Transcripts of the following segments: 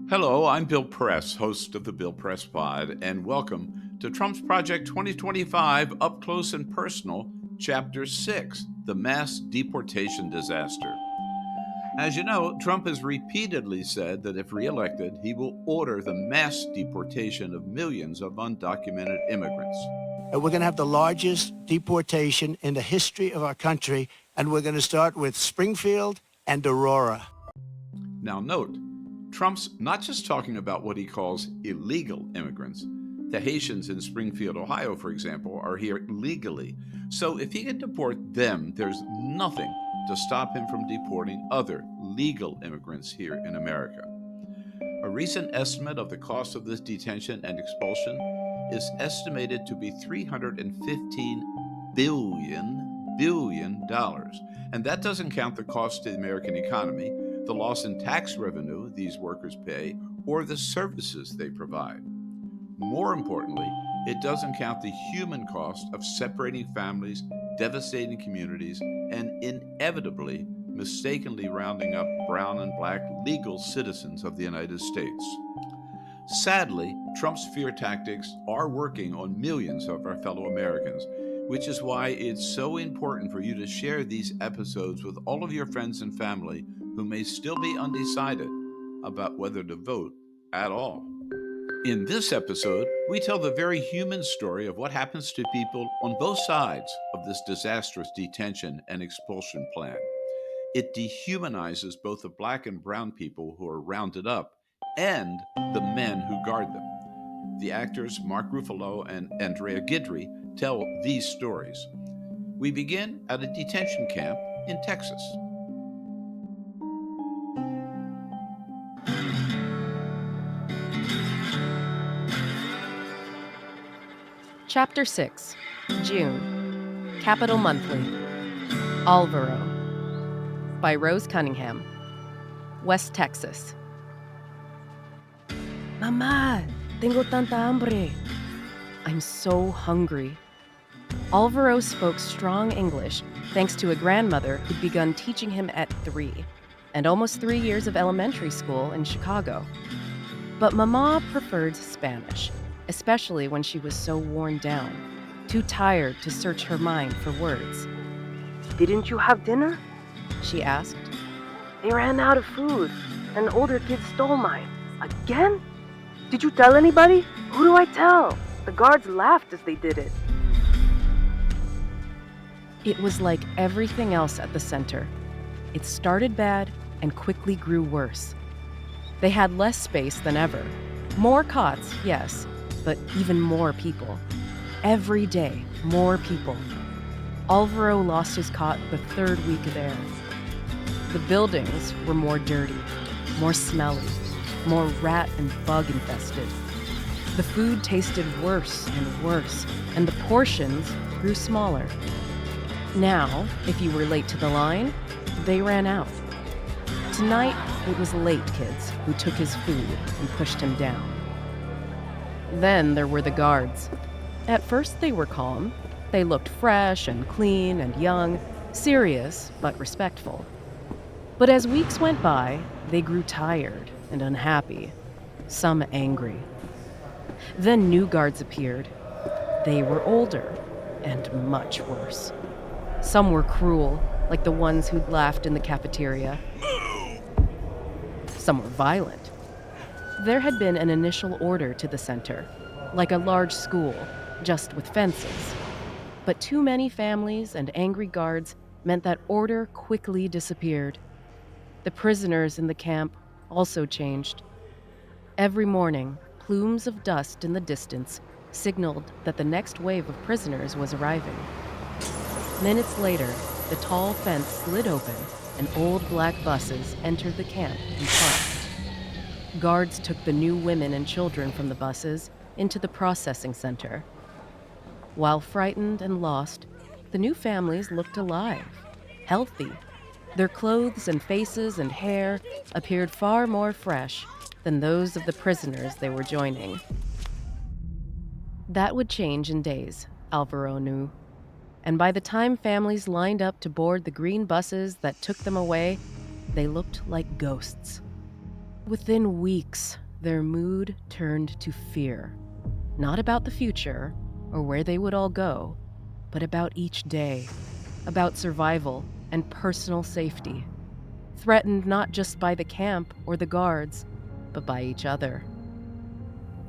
Hello, I'm Bill Press, host of the Bill Press Pod, and welcome to Trump's Project 2025 Up Close and Personal, Chapter 6, The Mass Deportation Disaster. As you know, Trump has repeatedly said that if reelected, he will order the mass deportation of millions of undocumented immigrants. We're going to have the largest deportation in the history of our country, and we're going to start with Springfield and Aurora. Now note, Trump's not just talking about what he calls illegal immigrants. The Haitians in Springfield, Ohio, for example, are here legally. So if he can deport them, there's nothing to stop him from deporting other legal immigrants here in America. A recent estimate of the cost of this detention and expulsion is estimated to be $315 billion. And that doesn't count the cost to the American economy, the loss in tax revenue these workers pay, or the services they provide. More importantly, it doesn't count the human cost of separating families, devastating communities, and inevitably, mistakenly rounding up brown and black legal citizens of the United States. Sadly, Trump's fear tactics are working on millions of our fellow Americans, which is why it's so important for you to share these episodes with all of your friends and family who may still be undecided about whether to vote at all. In this episode, we tell the very human story of what happens to people on both sides of this disastrous detention and expulsion plan. It dehumanizes both the black and brown people who are rounded up and the men who guard them. The actors Mark Ruffalo and Andrea Guidry tell these stories. We begin at a detention camp in Texas. Chapter 6, June, Capital Monthly, Alvaro, by Rose Cunningham, West Texas. Mama, tengo tanta hambre. I'm so hungry. Alvaro spoke strong English thanks to a grandmother who'd begun teaching him at 3, and almost 3 years of elementary school in Chicago. But Mama preferred Spanish, especially when she was so worn down, too tired to search her mind for words. Didn't you have dinner? She asked. They ran out of food. An older kid stole mine. Again? Did you tell anybody? Who do I tell? The guards laughed as they did it. It was like everything else at the center. It started bad and quickly grew worse. They had less space than ever. More cots, yes, but even more people. Every day, more people. Alvaro lost his cot the 3rd week there. The buildings were more dirty, more smelly, more rat and bug infested. The food tasted worse and worse, and the portions grew smaller. Now, if you were late to the line, they ran out. Tonight, it was late kids who took his food and pushed him down. Then there were the guards. At first they were calm. They looked fresh and clean and young, serious but respectful. But as weeks went by, they grew tired and unhappy, some angry. Then new guards appeared. They were older and much worse. Some were cruel, like the ones who'd laughed in the cafeteria. Some were violent. There had been an initial order to the center, like a large school, just with fences. But too many families and angry guards meant that order quickly disappeared. The prisoners in the camp also changed. Every morning, plumes of dust in the distance signaled that the next wave of prisoners was arriving. Minutes later, the tall fence slid open and old black buses entered the camp and parked. Guards took the new women and children from the buses into the processing center. While frightened and lost, the new families looked alive, healthy. Their clothes and faces and hair appeared far more fresh than those of the prisoners they were joining. That would change in days, Alvaro knew. And by the time families lined up to board the green buses that took them away, they looked like ghosts. Within weeks, their mood turned to fear. Not about the future or where they would all go, but about each day, about survival and personal safety, threatened not just by the camp or the guards, but by each other.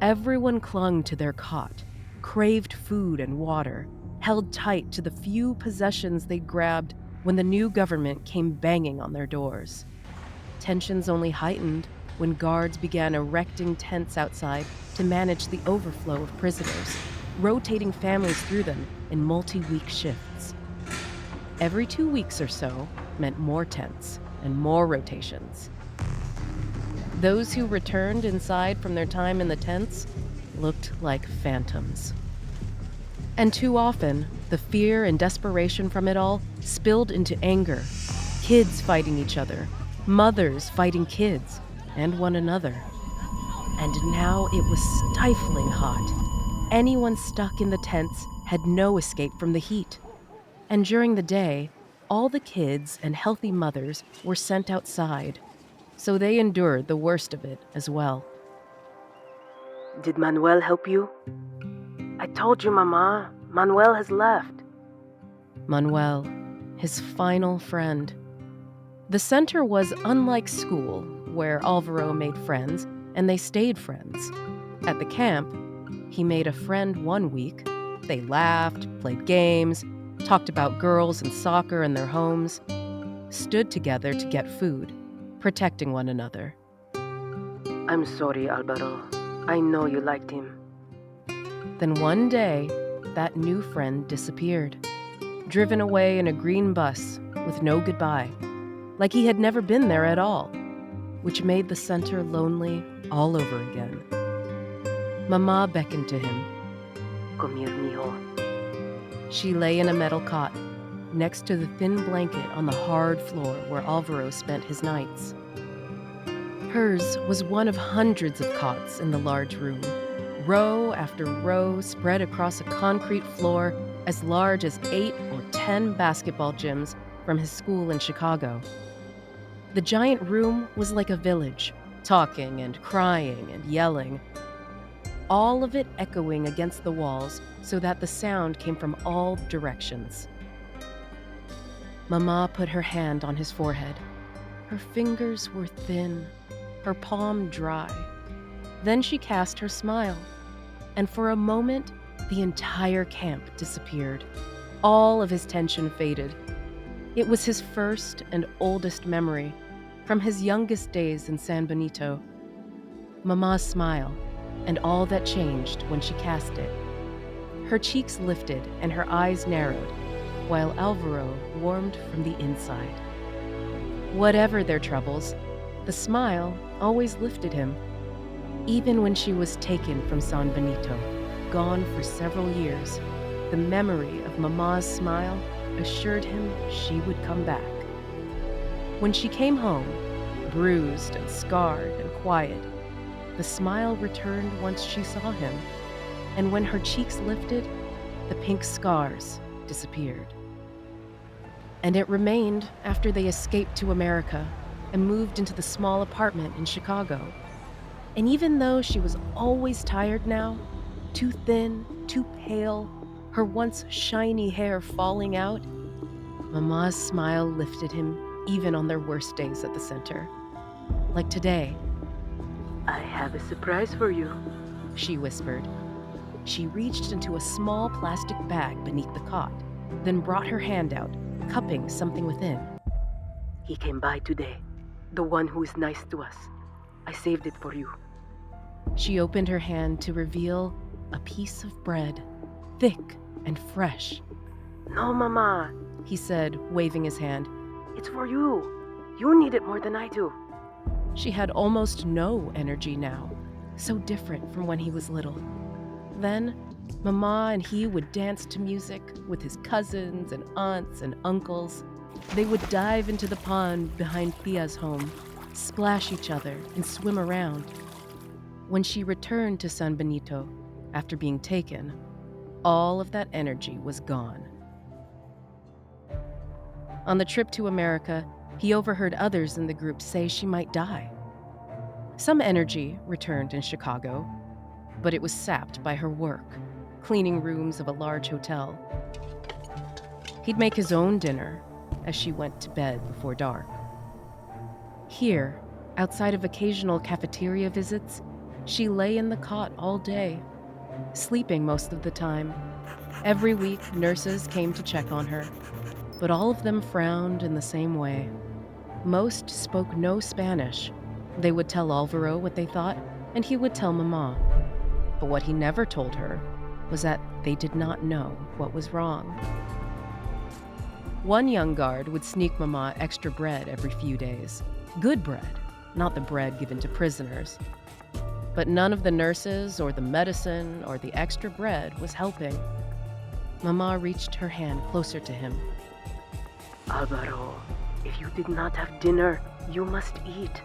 Everyone clung to their cot, craved food and water, held tight to the few possessions they'd grabbed when the new government came banging on their doors. Tensions only heightened when guards began erecting tents outside to manage the overflow of prisoners, rotating families through them in multi-week shifts. Every 2 weeks or so meant more tents and more rotations. Those who returned inside from their time in the tents looked like phantoms. And too often, the fear and desperation from it all spilled into anger. Kids fighting each other, mothers fighting kids, and one another. And now it was stifling hot. Anyone stuck in the tents had no escape from the heat. And during the day, all the kids and healthy mothers were sent outside, so they endured the worst of it as well. Did Manuel help you? I told you, Mama. Manuel has left. Manuel, his final friend. The center was unlike school, where Alvaro made friends, and they stayed friends. At the camp, he made a friend 1 week. They laughed, played games, talked about girls and soccer and their homes, stood together to get food, protecting one another. I'm sorry, Alvaro. I know you liked him. Then one day, that new friend disappeared, driven away in a green bus with no goodbye, like he had never been there at all, which made the center lonely all over again. Mama beckoned to him. Come here, mijo. She lay in a metal cot, next to the thin blanket on the hard floor where Alvaro spent his nights. Hers was one of hundreds of cots in the large room, row after row spread across a concrete floor as large as 8 or 10 basketball gyms from his school in Chicago. The giant room was like a village, talking and crying and yelling, all of it echoing against the walls so that the sound came from all directions. Mama put her hand on his forehead. Her fingers were thin, her palm dry. Then she cast her smile, and for a moment, the entire camp disappeared. All of his tension faded. It was his first and oldest memory, from his youngest days in San Benito. Mama's smile, and all that changed when she cast it. Her cheeks lifted and her eyes narrowed, while Alvaro warmed from the inside. Whatever their troubles, the smile always lifted him. Even when she was taken from San Benito, gone for several years, the memory of Mama's smile assured him she would come back. When she came home, bruised and scarred and quiet, the smile returned once she saw him, and when her cheeks lifted, the pink scars disappeared. And it remained after they escaped to America and moved into the small apartment in Chicago. And even though she was always tired now, too thin, too pale, her once shiny hair falling out, Mama's smile lifted him even on their worst days at the center. Like today. I have a surprise for you, she whispered. She reached into a small plastic bag beneath the cot, then brought her hand out, cupping something within. He came by today, the one who is nice to us. I saved it for you. She opened her hand to reveal a piece of bread, thick and fresh. No, Mama, he said, waving his hand. It's for you. You need it more than I do. She had almost no energy now, so different from when he was little. Then, Mama and he would dance to music with his cousins and aunts and uncles. They would dive into the pond behind Thea's home, splash each other, and swim around. When she returned to San Benito, after being taken, all of that energy was gone. On the trip to America, he overheard others in the group say she might die. Some energy returned in Chicago, but it was sapped by her work, cleaning rooms of a large hotel. He'd make his own dinner as she went to bed before dark. Here, outside of occasional cafeteria visits, she lay in the cot all day, sleeping most of the time. Every week, nurses came to check on her, but all of them frowned in the same way. Most spoke no Spanish. They would tell Alvaro what they thought, and he would tell Mama. But what he never told her was that they did not know what was wrong. One young guard would sneak Mama extra bread every few days. Good bread, not the bread given to prisoners. But none of the nurses or the medicine or the extra bread was helping. Mama reached her hand closer to him. Alvaro, if you did not have dinner, you must eat.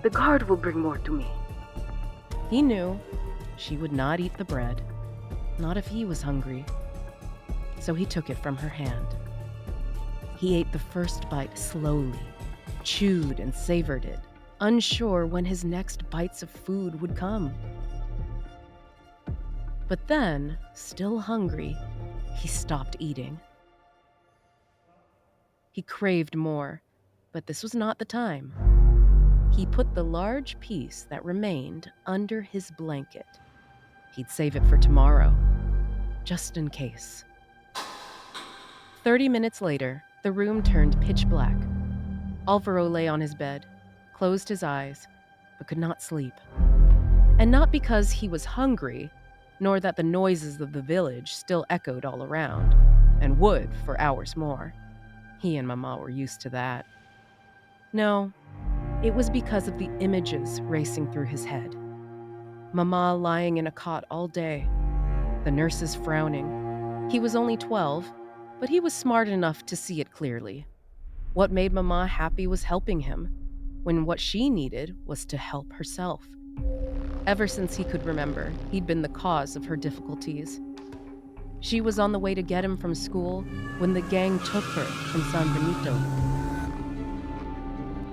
The guard will bring more to me. He knew she would not eat the bread, not if he was hungry. So he took it from her hand. He ate the first bite slowly, chewed and savored it, unsure when his next bites of food would come. But then, still hungry, he stopped eating. He craved more, but this was not the time. He put the large piece that remained under his blanket. He'd save it for tomorrow, just in case. 30 minutes later, the room turned pitch black. Alvaro lay on his bed, closed his eyes, but could not sleep. And not because he was hungry, nor that the noises of the village still echoed all around, and would for hours more. He and Mama were used to that. No, it was because of the images racing through his head. Mama lying in a cot all day, the nurses frowning. He was only 12, but he was smart enough to see it clearly. What made Mama happy was helping him, when what she needed was to help herself. Ever since he could remember, he'd been the cause of her difficulties. She was on the way to get him from school when the gang took her from San Benito.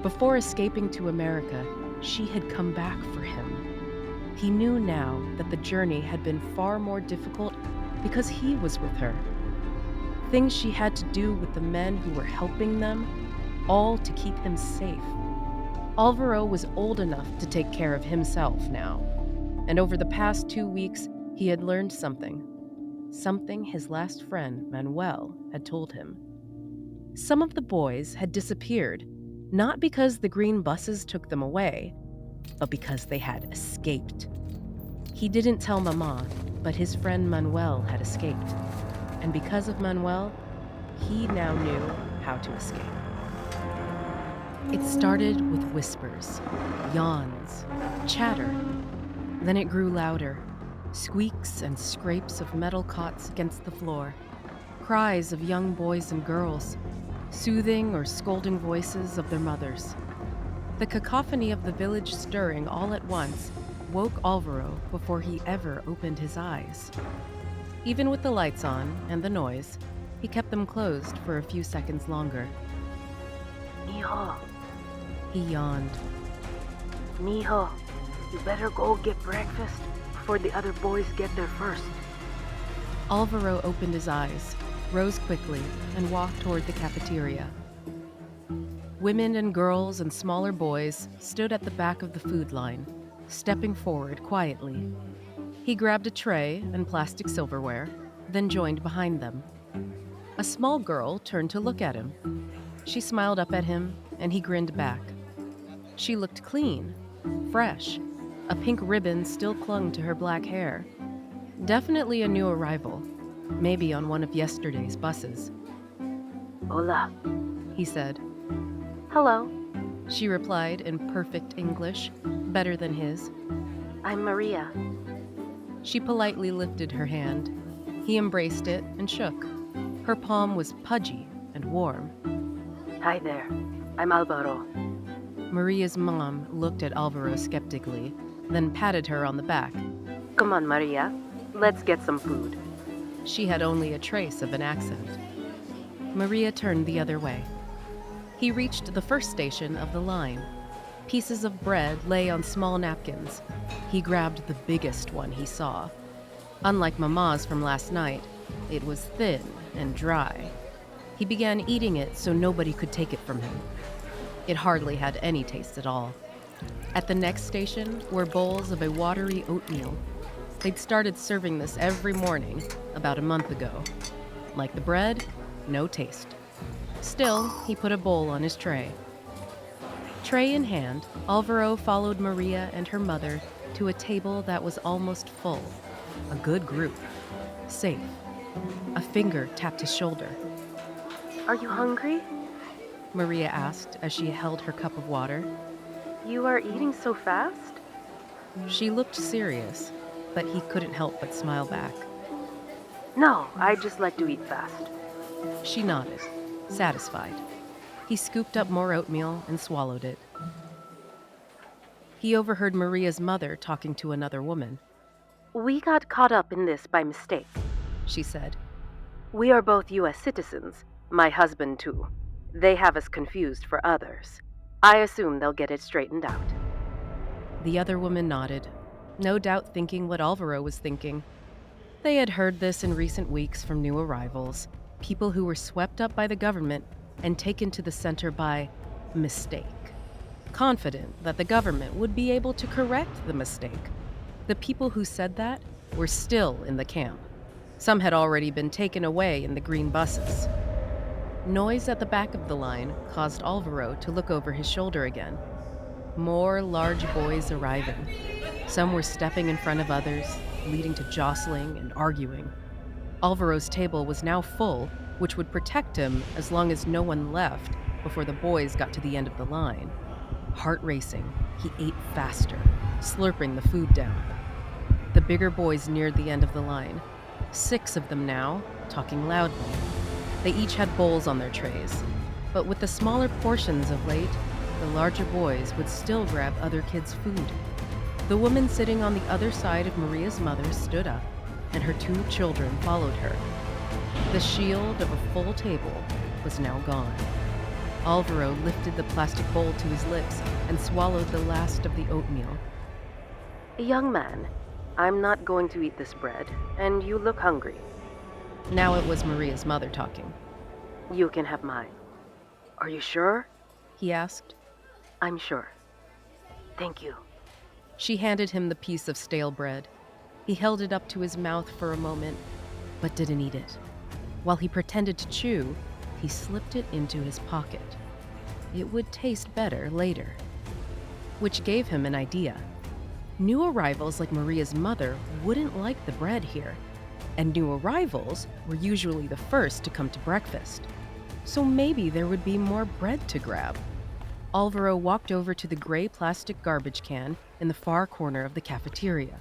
Before escaping to America, she had come back for him. He knew now that the journey had been far more difficult because he was with her. Things she had to do with the men who were helping them, all to keep him safe. Alvaro was old enough to take care of himself now, and over the past 2 weeks, he had learned something his last friend, Manuel, had told him. Some of the boys had disappeared, not because the green buses took them away, but because they had escaped. He didn't tell Mama, but his friend Manuel had escaped. And because of Manuel, he now knew how to escape. It started with whispers, yawns, chatter. Then it grew louder, squeaks and scrapes of metal cots against the floor, cries of young boys and girls, soothing or scolding voices of their mothers. The cacophony of the village stirring all at once woke Alvaro before he ever opened his eyes. Even with the lights on and the noise, he kept them closed for a few seconds longer. Mijo, He yawned. Mijo, you better go get breakfast before the other boys get there first. Alvaro opened his eyes, rose quickly, and walked toward the cafeteria. Women and girls and smaller boys stood at the back of the food line, stepping forward quietly. He grabbed a tray and plastic silverware, then joined behind them. A small girl turned to look at him. She smiled up at him, and he grinned back. She looked clean, fresh. A pink ribbon still clung to her black hair. Definitely a new arrival, maybe on one of yesterday's buses. Hola, He said. hello, She replied in perfect English, better than his. I'm Maria. She politely lifted her hand. He embraced it and shook. Her palm was pudgy and warm. Hi there, I'm Alvaro. Maria's mom looked at Alvaro skeptically, then patted her on the back. Come on, Maria, let's get some food. She had only a trace of an accent. Maria turned the other way. He reached the first station of the line. Pieces of bread lay on small napkins. He grabbed the biggest one he saw. Unlike Mama's from last night, it was thin and dry. He began eating it so nobody could take it from him. It hardly had any taste at all. At the next station were bowls of a watery oatmeal. They'd started serving this every morning about a month ago. Like the bread, no taste. Still, he put a bowl on his tray. Tray in hand, Alvaro followed Maria and her mother to a table that was almost full. A good group. Safe. A finger tapped his shoulder. Are you hungry? Maria asked as she held her cup of water. You are eating so fast? She looked serious, but he couldn't help but smile back. No, I just like to eat fast. She nodded, satisfied. He scooped up more oatmeal and swallowed it. He overheard Maria's mother talking to another woman. We got caught up in this by mistake, She said. We are both U.S. citizens, my husband too. They have us confused for others. I assume they'll get it straightened out. The other woman nodded, no doubt thinking what Alvaro was thinking. They had heard this in recent weeks from new arrivals, people who were swept up by the government and taken to the center by mistake. Confident that the government would be able to correct the mistake. The people who said that were still in the camp. Some had already been taken away in the green buses. Noise at the back of the line caused Alvaro to look over his shoulder again. More large boys arriving. Some were stepping in front of others, leading to jostling and arguing. Alvaro's table was now full, which would protect him as long as no one left before the boys got to the end of the line. Heart racing, he ate faster, slurping the food down. The bigger boys neared the end of the line. 6 of them now, talking loudly. They each had bowls on their trays, but with the smaller portions of late, the larger boys would still grab other kids' food. The woman sitting on the other side of Maria's mother stood up, and her 2 children followed her. The shield of a full table was now gone. Alvaro lifted the plastic bowl to his lips and swallowed the last of the oatmeal. Young man, I'm not going to eat this bread, and you look hungry. Now it was Maria's mother talking. You can have mine. Are you sure? He asked. I'm sure. Thank you. She handed him the piece of stale bread. He held it up to his mouth for a moment, but didn't eat it. While he pretended to chew, he slipped it into his pocket. It would taste better later. Which gave him an idea. New arrivals like Maria's mother wouldn't like the bread here, and new arrivals were usually the first to come to breakfast. So maybe there would be more bread to grab. Alvaro walked over to the gray plastic garbage can in the far corner of the cafeteria.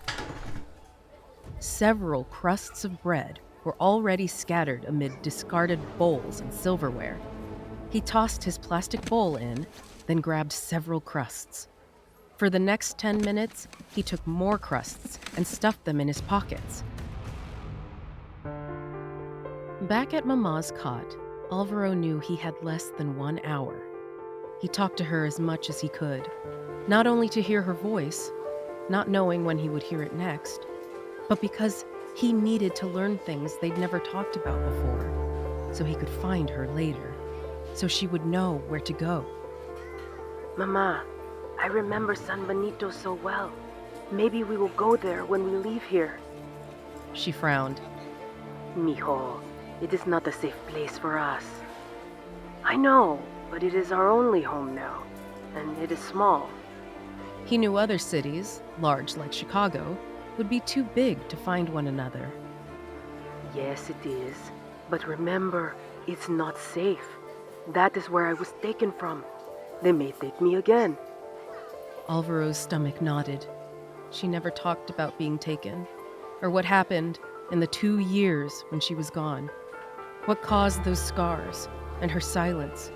Several crusts of bread were already scattered amid discarded bowls and silverware. He tossed his plastic bowl in, then grabbed several crusts. For the next 10 minutes, he took more crusts and stuffed them in his pockets. Back at Mama's cot, Alvaro knew he had less than 1 hour. He talked to her as much as he could, not only to hear her voice, not knowing when he would hear it next, but because he needed to learn things they'd never talked about before, so he could find her later, so she would know where to go. Mama, I remember San Benito so well. Maybe we will go there when we leave here. She frowned. Mijo, it is not a safe place for us. I know, but it is our only home now, and it is small. He knew other cities, large like Chicago, would be too big to find one another. Yes, it is. But remember, it's not safe. That is where I was taken from. They may take me again. Alvaro's stomach nodded. She never talked about being taken, or what happened in the 2 years when she was gone. What caused those scars and her silence?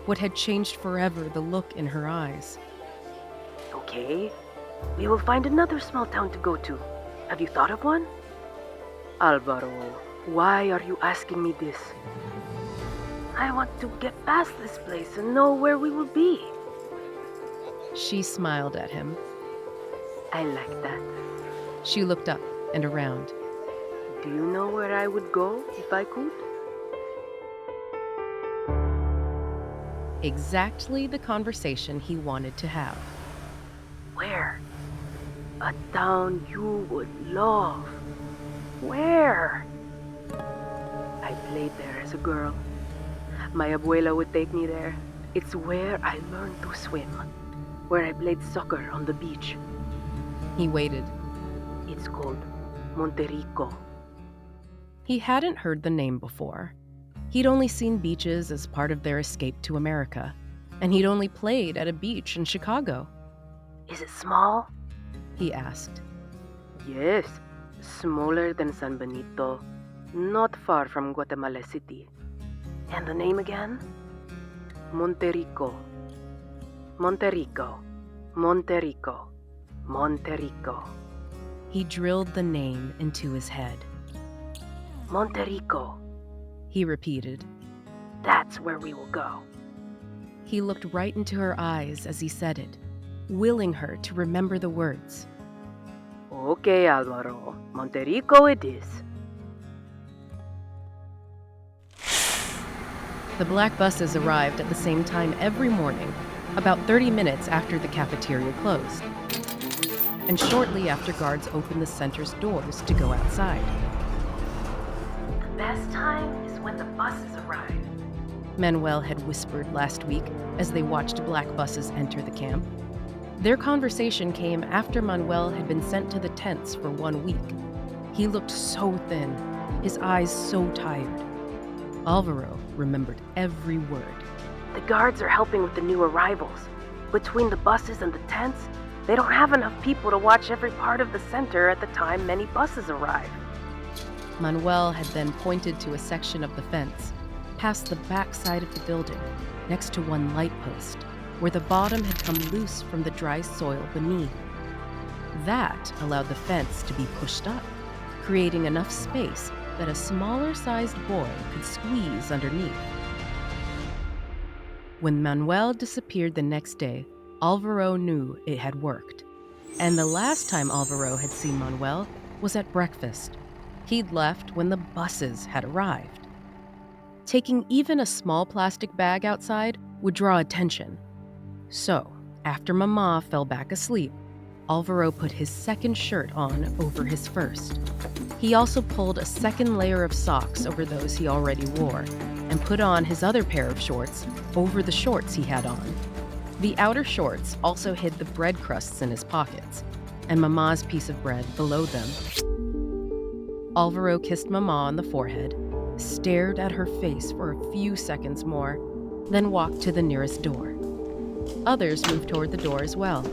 What had changed forever the look in her eyes? Okay, we will find another small town to go to. Have you thought of one? Alvaro, why are you asking me this? I want to get past this place and know where we will be. She smiled at him. I like that. She looked up and around. Do you know where I would go if I could? Exactly the conversation he wanted to have. Where? A town you would love. Where? I played there as a girl. My abuela would take me there. It's where I learned to swim. Where I played soccer on the beach. He waited. It's called Monterrico. He hadn't heard the name before. He'd only seen beaches as part of their escape to America, and he'd only played at a beach in Chicago. Is it small? He asked. Yes, smaller than San Benito, not far from Guatemala City. And the name again? Monterrico. Monterrico. Monterrico. Monterrico. He drilled the name into his head. Monterrico. He repeated. That's where we will go. He looked right into her eyes as he said it, willing her to remember the words. Okay, Alvaro. Monterrico it is. The black buses arrived at the same time every morning, about 30 minutes after the cafeteria closed, and shortly after guards opened the center's doors to go outside. The best time is when the buses arrive, Manuel had whispered last week as they watched black buses enter the camp. Their conversation came after Manuel had been sent to the tents for 1 week. He looked so thin, his eyes so tired. Alvaro remembered every word. The guards are helping with the new arrivals. Between the buses and the tents, they don't have enough people to watch every part of the center at the time many buses arrive. Manuel had then pointed to a section of the fence, past the back side of the building, next to one light post, where the bottom had come loose from the dry soil beneath. That allowed the fence to be pushed up, creating enough space that a smaller-sized boy could squeeze underneath. When Manuel disappeared the next day, Alvaro knew it had worked. And the last time Alvaro had seen Manuel was at breakfast. He'd left when the buses had arrived. Taking even a small plastic bag outside would draw attention. So, after Mama fell back asleep, Alvaro put his second shirt on over his first. He also pulled a second layer of socks over those he already wore, and put on his other pair of shorts over the shorts he had on. The outer shorts also hid the bread crusts in his pockets, and Mama's piece of bread below them. Alvaro kissed Mama on the forehead, stared at her face for a few seconds more, then walked to the nearest door. Others moved toward the door as well.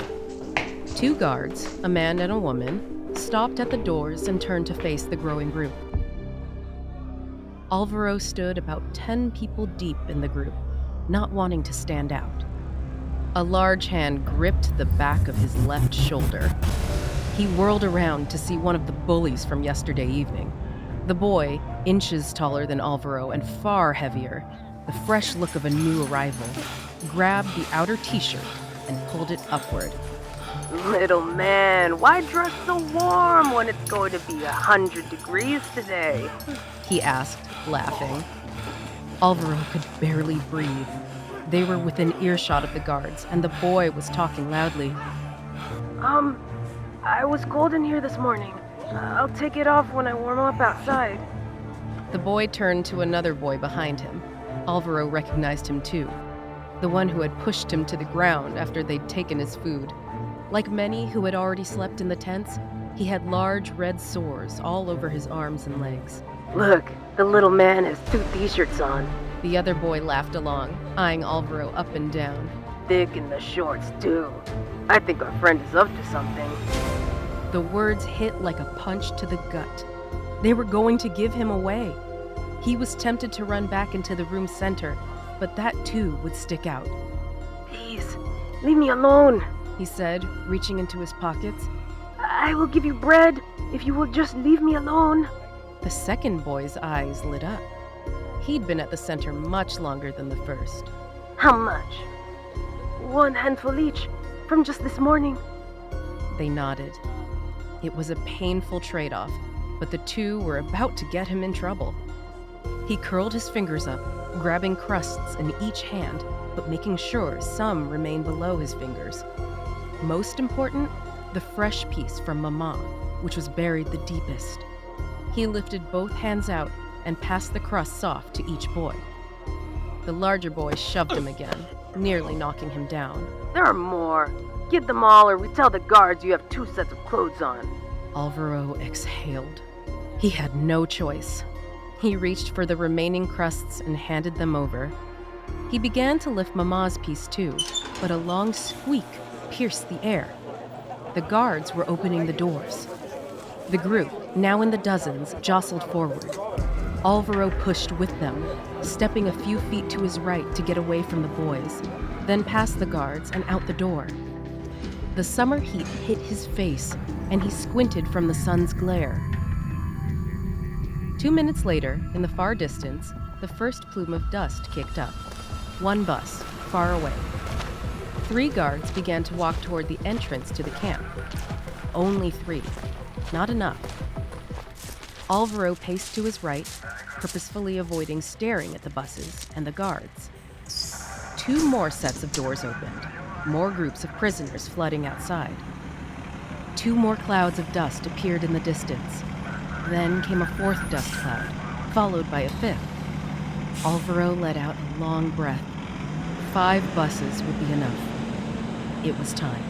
2 guards, a man and a woman, stopped at the doors and turned to face the growing group. Alvaro stood about 10 people deep in the group, not wanting to stand out. A large hand gripped the back of his left shoulder. He whirled around to see one of the bullies from yesterday evening. The boy, inches taller than Alvaro and far heavier, the fresh look of a new arrival, grabbed the outer t-shirt and pulled it upward. Little man, why dress so warm when it's going to be 100 degrees today? He asked, laughing. Alvaro could barely breathe. They were within earshot of the guards, and the boy was talking loudly. I was cold in here this morning. I'll take it off when I warm up outside. The boy turned to another boy behind him. Alvaro recognized him too, the one who had pushed him to the ground after they'd taken his food. Like many who had already slept in the tents, he had large red sores all over his arms and legs. Look, the little man has 2 t-shirts on. The other boy laughed along, eyeing Alvaro up and down. Thick in the shorts, too. I think our friend is up to something. The words hit like a punch to the gut. They were going to give him away. He was tempted to run back into the room center, but that too would stick out. Please, leave me alone, he said, reaching into his pockets. I will give you bread if you will just leave me alone. The second boy's eyes lit up. He'd been at the center much longer than the first. How much? 1 handful each. From just this morning. They nodded. It was a painful trade-off, but the two were about to get him in trouble. He curled his fingers up, grabbing crusts in each hand, but making sure some remained below his fingers. Most important, the fresh piece from Mama, which was buried the deepest. He lifted both hands out and passed the crusts off to each boy. The larger boy shoved him again, nearly knocking him down. There are more. Get them all or we tell the guards you have 2 sets of clothes on. Alvaro exhaled. He had no choice. He reached for the remaining crusts and handed them over. He began to lift Mama's piece too, but a long squeak pierced the air. The guards were opening the doors. The group, now in the dozens, jostled forward. Alvaro pushed with them, stepping a few feet to his right to get away from the boys, then past the guards and out the door. The summer heat hit his face, and he squinted from the sun's glare. 2 minutes later, in the far distance, the first plume of dust kicked up. One bus, far away. 3 guards began to walk toward the entrance to the camp. Only 3. Not enough. Alvaro paced to his right, purposefully avoiding staring at the buses and the guards. 2 more sets of doors opened, more groups of prisoners flooding outside. 2 more clouds of dust appeared in the distance. Then came a 4th dust cloud, followed by a 5th. Alvaro let out a long breath. 5 buses would be enough. It was time.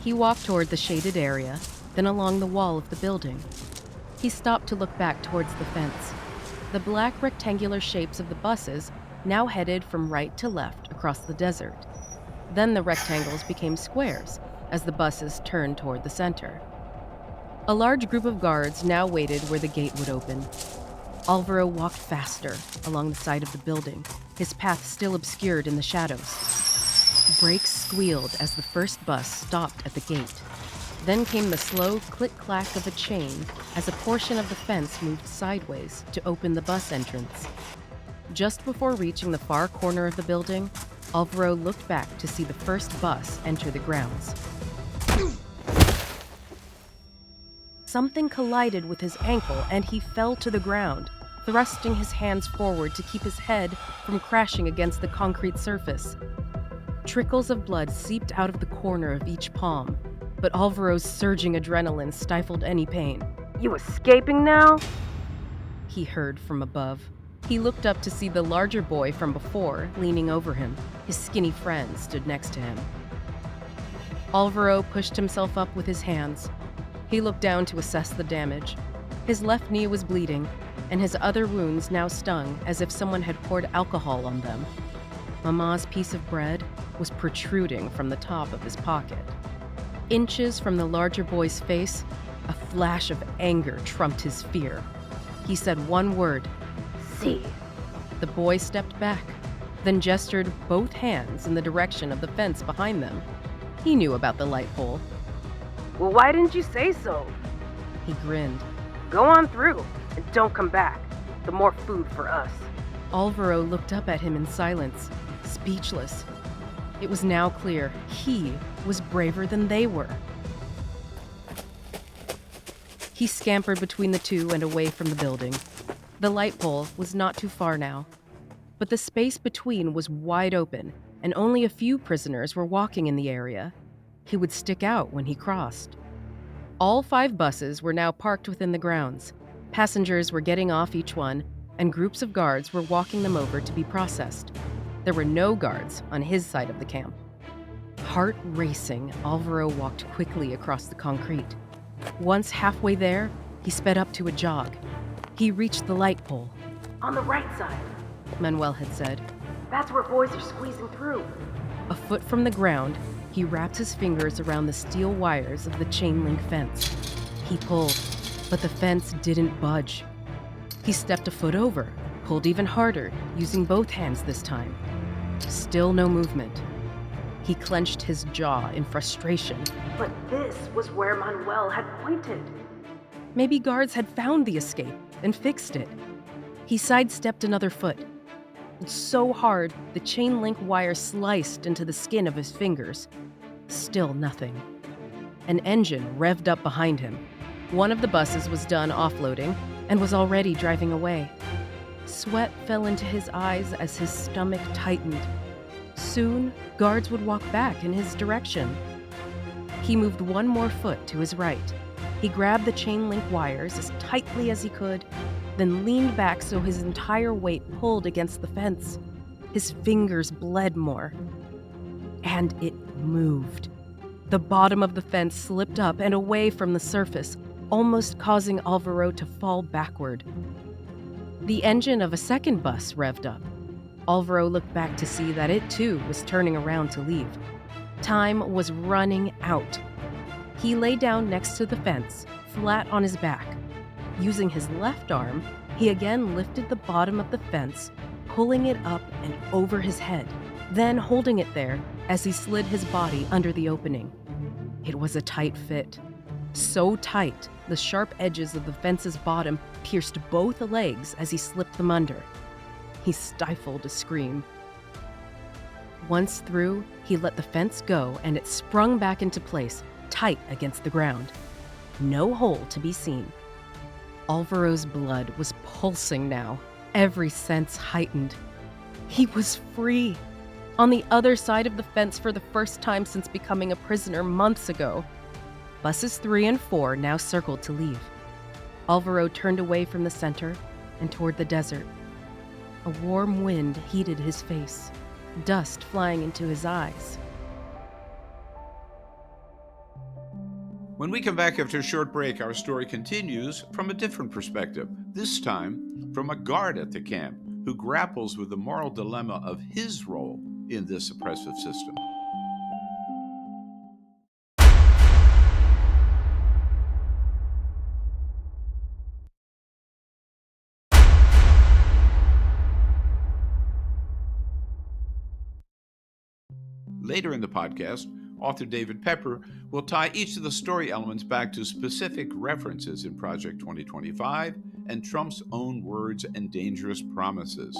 He walked toward the shaded area, then along the wall of the building. He stopped to look back towards the fence. The black rectangular shapes of the buses now headed from right to left across the desert. Then the rectangles became squares as the buses turned toward the center. A large group of guards now waited where the gate would open. Alvaro walked faster along the side of the building, his path still obscured in the shadows. Brakes squealed as the first bus stopped at the gate. Then came the slow click-clack of a chain as a portion of the fence moved sideways to open the bus entrance. Just before reaching the far corner of the building, Alvaro looked back to see the first bus enter the grounds. Something collided with his ankle and he fell to the ground, thrusting his hands forward to keep his head from crashing against the concrete surface. Trickles of blood seeped out of the corner of each palm, but Alvaro's surging adrenaline stifled any pain. You escaping now? He heard from above. He looked up to see the larger boy from before leaning over him. His skinny friend stood next to him. Alvaro pushed himself up with his hands. He looked down to assess the damage. His left knee was bleeding, and his other wounds now stung as if someone had poured alcohol on them. Mama's piece of bread was protruding from the top of his pocket. Inches from the larger boy's face, a flash of anger trumped his fear. He said one word, See. The boy stepped back, then gestured both hands in the direction of the fence behind them. He knew about the light pole. Well, why didn't you say so? He grinned. Go on through, and don't come back. The more food for us. Alvaro looked up at him in silence, speechless. It was now clear he was braver than they were. He scampered between the two and away from the building. The light pole was not too far now, but the space between was wide open, and only a few prisoners were walking in the area. He would stick out when he crossed. All 5 buses were now parked within the grounds. Passengers were getting off each one, and groups of guards were walking them over to be processed. There were no guards on his side of the camp. Heart racing, Alvaro walked quickly across the concrete. Once halfway there, he sped up to a jog. He reached the light pole. On the right side. Manuel had said. That's where boys are squeezing through. A foot from the ground, he wrapped his fingers around the steel wires of the chain-link fence. He pulled, but the fence didn't budge. He stepped a foot over, pulled even harder, using both hands this time. Still no movement. He clenched his jaw in frustration. But this was where Manuel had pointed. Maybe guards had found the escape and fixed it. He sidestepped another foot. So hard, the chain link wire sliced into the skin of his fingers. Still nothing. An engine revved up behind him. One of the buses was done offloading and was already driving away. Sweat fell into his eyes as his stomach tightened. Soon, guards would walk back in his direction. He moved one more foot to his right. He grabbed the chain link wires as tightly as he could, then leaned back so his entire weight pulled against the fence. His fingers bled more. And it moved. The bottom of the fence slipped up and away from the surface, almost causing Alvaro to fall backward. The engine of a second bus revved up. Alvaro looked back to see that it too was turning around to leave. Time was running out. He lay down next to the fence, flat on his back. Using his left arm, he again lifted the bottom of the fence, pulling it up and over his head, then holding it there as he slid his body under the opening. It was a tight fit. So tight, the sharp edges of the fence's bottom pierced both legs as he slipped them under. He stifled a scream. Once through, he let the fence go and it sprung back into place, tight against the ground. No hole to be seen. Alvaro's blood was pulsing now, every sense heightened. He was free, on the other side of the fence for the first time since becoming a prisoner months ago. Buses 3 and 4 now circled to leave. Alvaro turned away from the center and toward the desert. A warm wind heated his face, dust flying into his eyes. When we come back after a short break, our story continues from a different perspective, this time from a guard at the camp who grapples with the moral dilemma of his role in this oppressive system. Later in the podcast, author David Pepper will tie each of the story elements back to specific references in Project 2025 and Trump's own words and dangerous promises.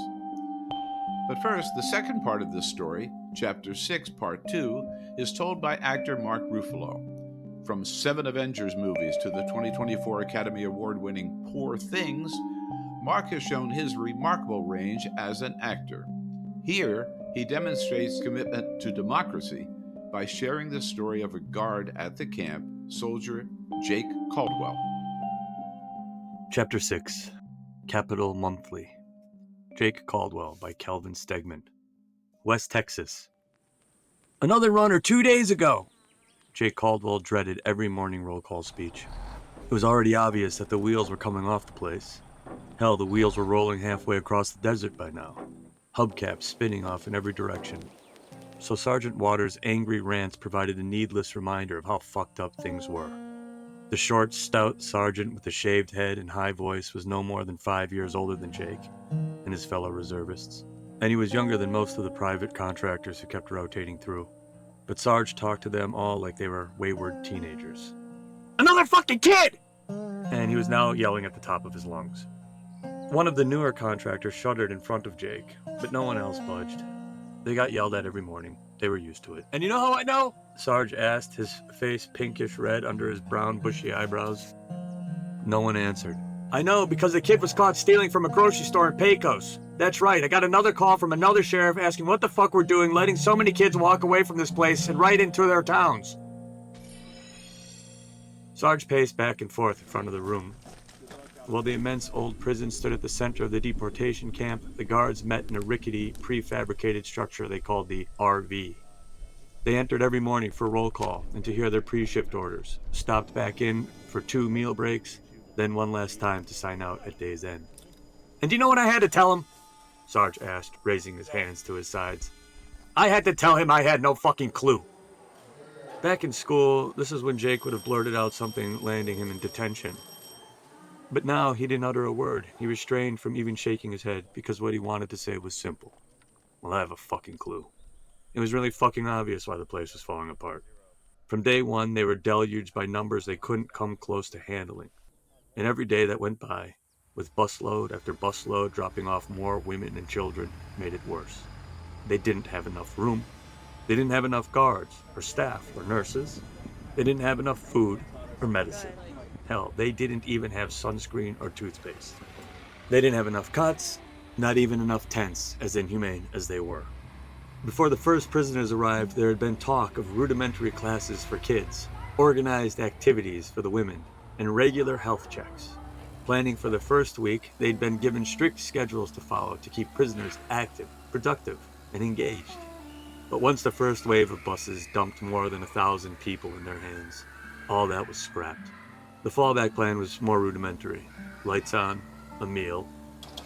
But first, the second part of this story, Chapter 6, Part 2, is told by actor Mark Ruffalo. From 7 Avengers movies to the 2024 Academy Award-winning Poor Things, Mark has shown his remarkable range as an actor. Here, he demonstrates commitment to democracy by sharing the story of a guard at the camp, soldier Jake Caldwell. Chapter 6, Capitol Monthly. Jake Caldwell by Kelvin Stegman. West Texas. Another runner 2 days ago! Jake Caldwell dreaded every morning roll call speech. It was already obvious that the wheels were coming off the place. Hell, the wheels were rolling halfway across the desert by now. Hubcaps spinning off in every direction. So Sergeant Waters' angry rants provided a needless reminder of how fucked up things were. The short, stout sergeant with the shaved head and high voice was no more than 5 years older than Jake and his fellow reservists, and he was younger than most of the private contractors who kept rotating through. But Sarge talked to them all like they were wayward teenagers. Another fucking kid! And he was now yelling at the top of his lungs. One of the newer contractors shuddered in front of Jake, but no one else budged. They got yelled at every morning. They were used to it. And you know how I know? Sarge asked, his face pinkish red under his brown bushy eyebrows. No one answered. I know, because the kid was caught stealing from a grocery store in Pecos. That's right, I got another call from another sheriff asking what the fuck we're doing letting so many kids walk away from this place and right into their towns. Sarge paced back and forth in front of the room. While the immense old prison stood at the center of the deportation camp, the guards met in a rickety, prefabricated structure they called the RV. They entered every morning for roll call and to hear their pre-shift orders, stopped back in for 2 meal breaks, then one last time to sign out at day's end. And do you know what I had to tell him? Sarge asked, raising his hands to his sides. I had to tell him I had no fucking clue. Back in school, this is when Jake would have blurted out something landing him in detention. But now he didn't utter a word. He restrained from even shaking his head because what he wanted to say was simple. Well, I have a fucking clue. It was really fucking obvious why the place was falling apart. From day one, they were deluged by numbers they couldn't come close to handling. And every day that went by, with busload after busload dropping off more women and children, made it worse. They didn't have enough room. They didn't have enough guards, or staff, or nurses. They didn't have enough food or medicine. Hell, they didn't even have sunscreen or toothpaste. They didn't have enough cots, not even enough tents, as inhumane as they were. Before the first prisoners arrived, there had been talk of rudimentary classes for kids, organized activities for the women, and regular health checks. Planning for the first week, they'd been given strict schedules to follow to keep prisoners active, productive, and engaged. But once the first wave of buses dumped more than 1,000 people in their hands, all that was scrapped. The fallback plan was more rudimentary. Lights on, a meal,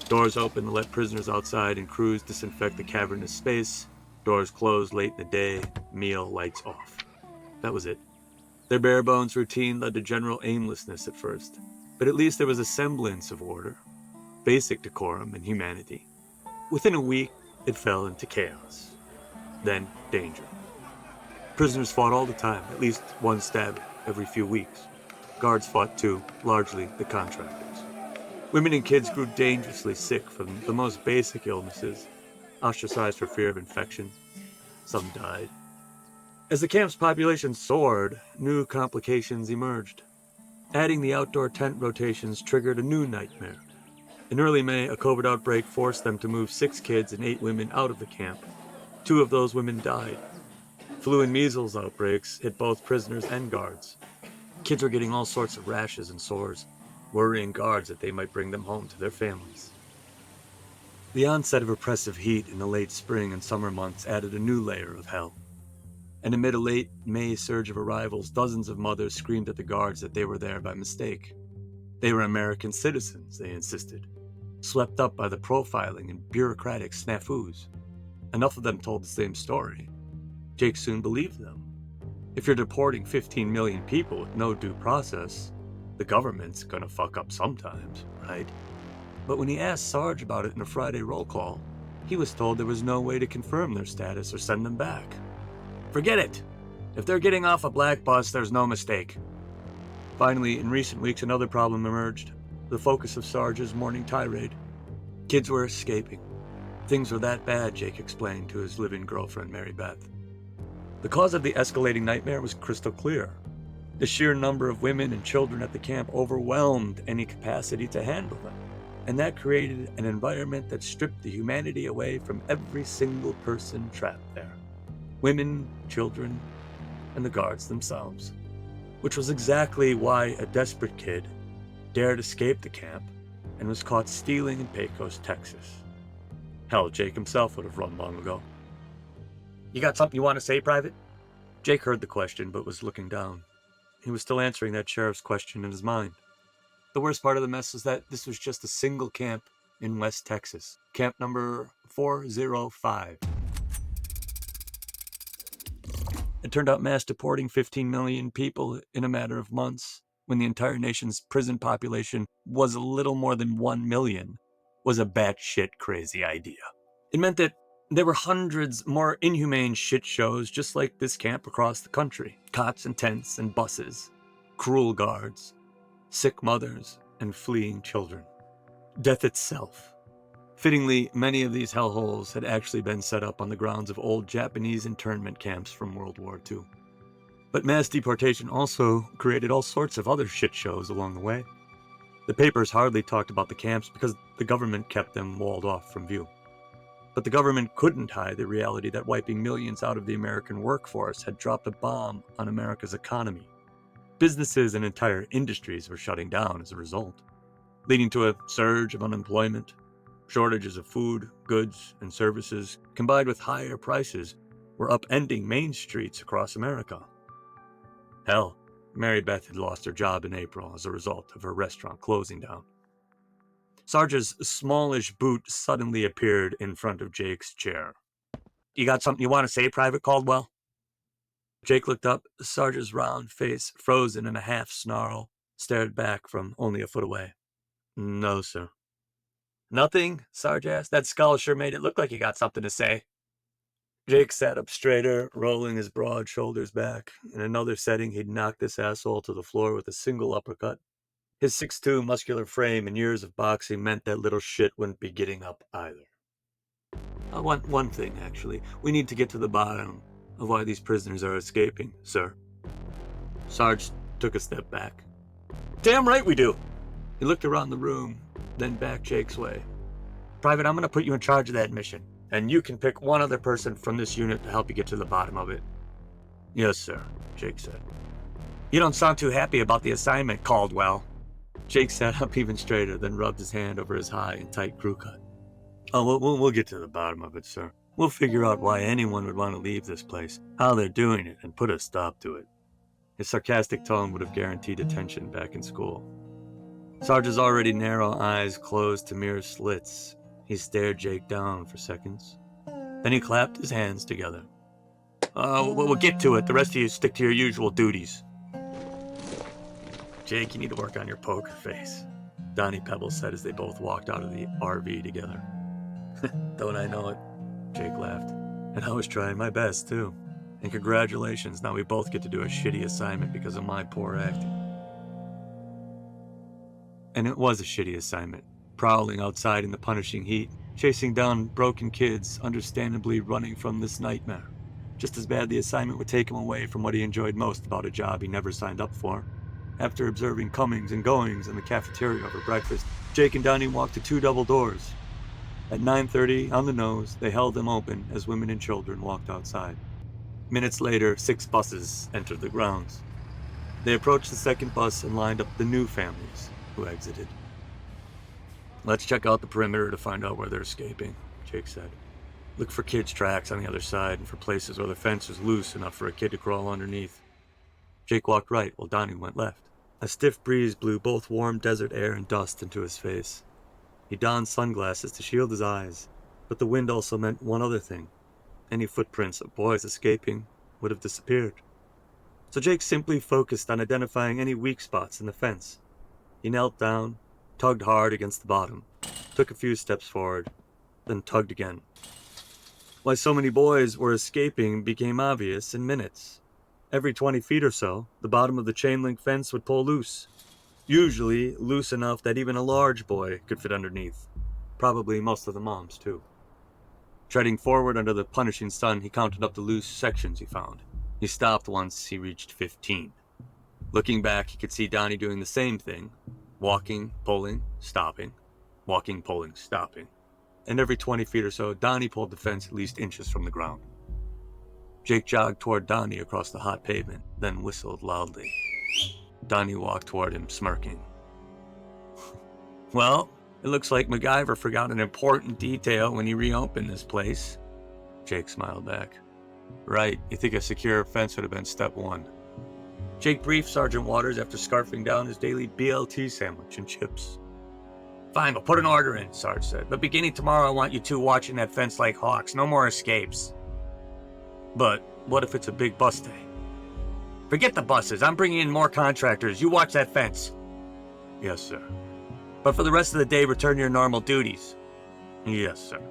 doors open to let prisoners outside and crews disinfect the cavernous space, doors closed late in the day, meal, lights off. That was it. Their bare-bones routine led to general aimlessness at first, but at least there was a semblance of order, basic decorum and humanity. Within a week, it fell into chaos. Then danger. Prisoners fought all the time, at least one stab every few weeks. Guards fought too, largely the contractors. Women and kids grew dangerously sick from the most basic illnesses, ostracized for fear of infection. Some died. As the camp's population soared, new complications emerged. Adding the outdoor tent rotations triggered a new nightmare. In early May, a COVID outbreak forced them to move 6 kids and 8 women out of the camp. 2 of those women died. Flu and measles outbreaks hit both prisoners and guards. Kids were getting all sorts of rashes and sores, worrying guards that they might bring them home to their families. The onset of oppressive heat in the late spring and summer months added a new layer of hell. And amid a late May surge of arrivals, dozens of mothers screamed at the guards that they were there by mistake. They were American citizens, they insisted, swept up by the profiling and bureaucratic snafus. Enough of them told the same story. Jake soon believed them. If you're deporting 15 million people with no due process, the government's gonna fuck up sometimes, right? But when he asked Sarge about it in a Friday roll call, he was told there was no way to confirm their status or send them back. Forget it! If they're getting off a black bus, there's no mistake. Finally, in recent weeks, another problem emerged. The focus of Sarge's morning tirade. Kids were escaping. Things were that bad, Jake explained to his live-in girlfriend, Mary Beth. The cause of the escalating nightmare was crystal clear. The sheer number of women and children at the camp overwhelmed any capacity to handle them, and that created an environment that stripped the humanity away from every single person trapped there. Women, children, and the guards themselves. Which was exactly why a desperate kid dared escape the camp and was caught stealing in Pecos, Texas. Hell, Jake himself would have run long ago. You got something you want to say, Private? Jake heard the question, but was looking down. He was still answering that sheriff's question in his mind. The worst part of the mess was that this was just a single camp in West Texas. Camp number 405. It turned out mass deporting 15 million people in a matter of months, when the entire nation's prison population was a little more than 1 million, was a batshit crazy idea. It meant that there were hundreds more inhumane shit shows just like this camp across the country. Cots and tents and buses, cruel guards, sick mothers, and fleeing children. Death itself. Fittingly, many of these hellholes had actually been set up on the grounds of old Japanese internment camps from World War II. But mass deportation also created all sorts of other shit shows along the way. The papers hardly talked about the camps because the government kept them walled off from view. But the government couldn't hide the reality that wiping millions out of the American workforce had dropped a bomb on America's economy. Businesses and entire industries were shutting down as a result, leading to a surge of unemployment. Shortages of food, goods, and services, combined with higher prices, were upending main streets across America. Hell, Mary Beth had lost her job in April as a result of her restaurant closing down. Sarge's smallish boot suddenly appeared in front of Jake's chair. You got something you want to say, Private Caldwell? Jake looked up. Sarge's round face, frozen in a half snarl, stared back from only a foot away. No, sir. Nothing? Sarge asked. That skull sure made it look like you got something to say. Jake sat up straighter, rolling his broad shoulders back. In another setting, he'd knocked this asshole to the floor with a single uppercut. His 6'2" muscular frame and years of boxing meant that little shit wouldn't be getting up either. I want one thing, actually. We need to get to the bottom of why these prisoners are escaping, sir. Sarge took a step back. Damn right we do! He looked around the room, then back Jake's way. Private, I'm going to put you in charge of that mission, and you can pick one other person from this unit to help you get to the bottom of it. Yes, sir, Jake said. You don't sound too happy about the assignment, Caldwell. Jake sat up even straighter, then rubbed his hand over his high and tight crew cut. Oh, we'll get to the bottom of it, sir. We'll figure out why anyone would want to leave this place, how they're doing it, and put a stop to it. His sarcastic tone would have guaranteed attention back in school. Sarge's already narrow eyes closed to mere slits. He stared Jake down for seconds. Then he clapped his hands together. We'll get to it. The rest of you stick to your usual duties. Jake, you need to work on your poker face, Donnie Pebbles said as they both walked out of the RV together. Don't I know it? Jake laughed. And I was trying my best, too. And congratulations, now we both get to do a shitty assignment because of my poor acting. And it was a shitty assignment. Prowling outside in the punishing heat, chasing down broken kids, understandably running from this nightmare. Just as bad the assignment would take him away from what he enjoyed most about a job he never signed up for. After observing comings and goings in the cafeteria over breakfast, Jake and Donnie walked to 2 double doors. At 9:30, on the nose, they held them open as women and children walked outside. Minutes later, 6 buses entered the grounds. They approached the second bus and lined up the new families who exited. Let's check out the perimeter to find out where they're escaping, Jake said. Look for kids' tracks on the other side and for places where the fence is loose enough for a kid to crawl underneath. Jake walked right while Donnie went left. A stiff breeze blew both warm desert air and dust into his face. He donned sunglasses to shield his eyes, but the wind also meant one other thing. Any footprints of boys escaping would have disappeared. So Jake simply focused on identifying any weak spots in the fence. He knelt down, tugged hard against the bottom, took a few steps forward, then tugged again. Why so many boys were escaping became obvious in minutes. Every 20 feet or so, the bottom of the chain-link fence would pull loose. Usually loose enough that even a large boy could fit underneath. Probably most of the moms, too. Treading forward under the punishing sun, he counted up the loose sections he found. He stopped once he reached 15. Looking back, he could see Donnie doing the same thing. Walking, pulling, stopping. Walking, pulling, stopping. And every 20 feet or so, Donnie pulled the fence at least inches from the ground. Jake jogged toward Donnie across the hot pavement, then whistled loudly. Donnie walked toward him, smirking. Well, it looks like MacGyver forgot an important detail when he reopened this place. Jake smiled back. Right, you think a secure fence would have been step 1. Jake briefed Sergeant Waters after scarfing down his daily BLT sandwich and chips. Fine, we'll put an order in, Sarge said. But beginning tomorrow, I want you 2 watching that fence like hawks. No more escapes. But what if it's a big bus day? Forget the buses. I'm bringing in more contractors. You watch that fence. Yes, sir. But for the rest of the day, return to your normal duties. Yes, sir.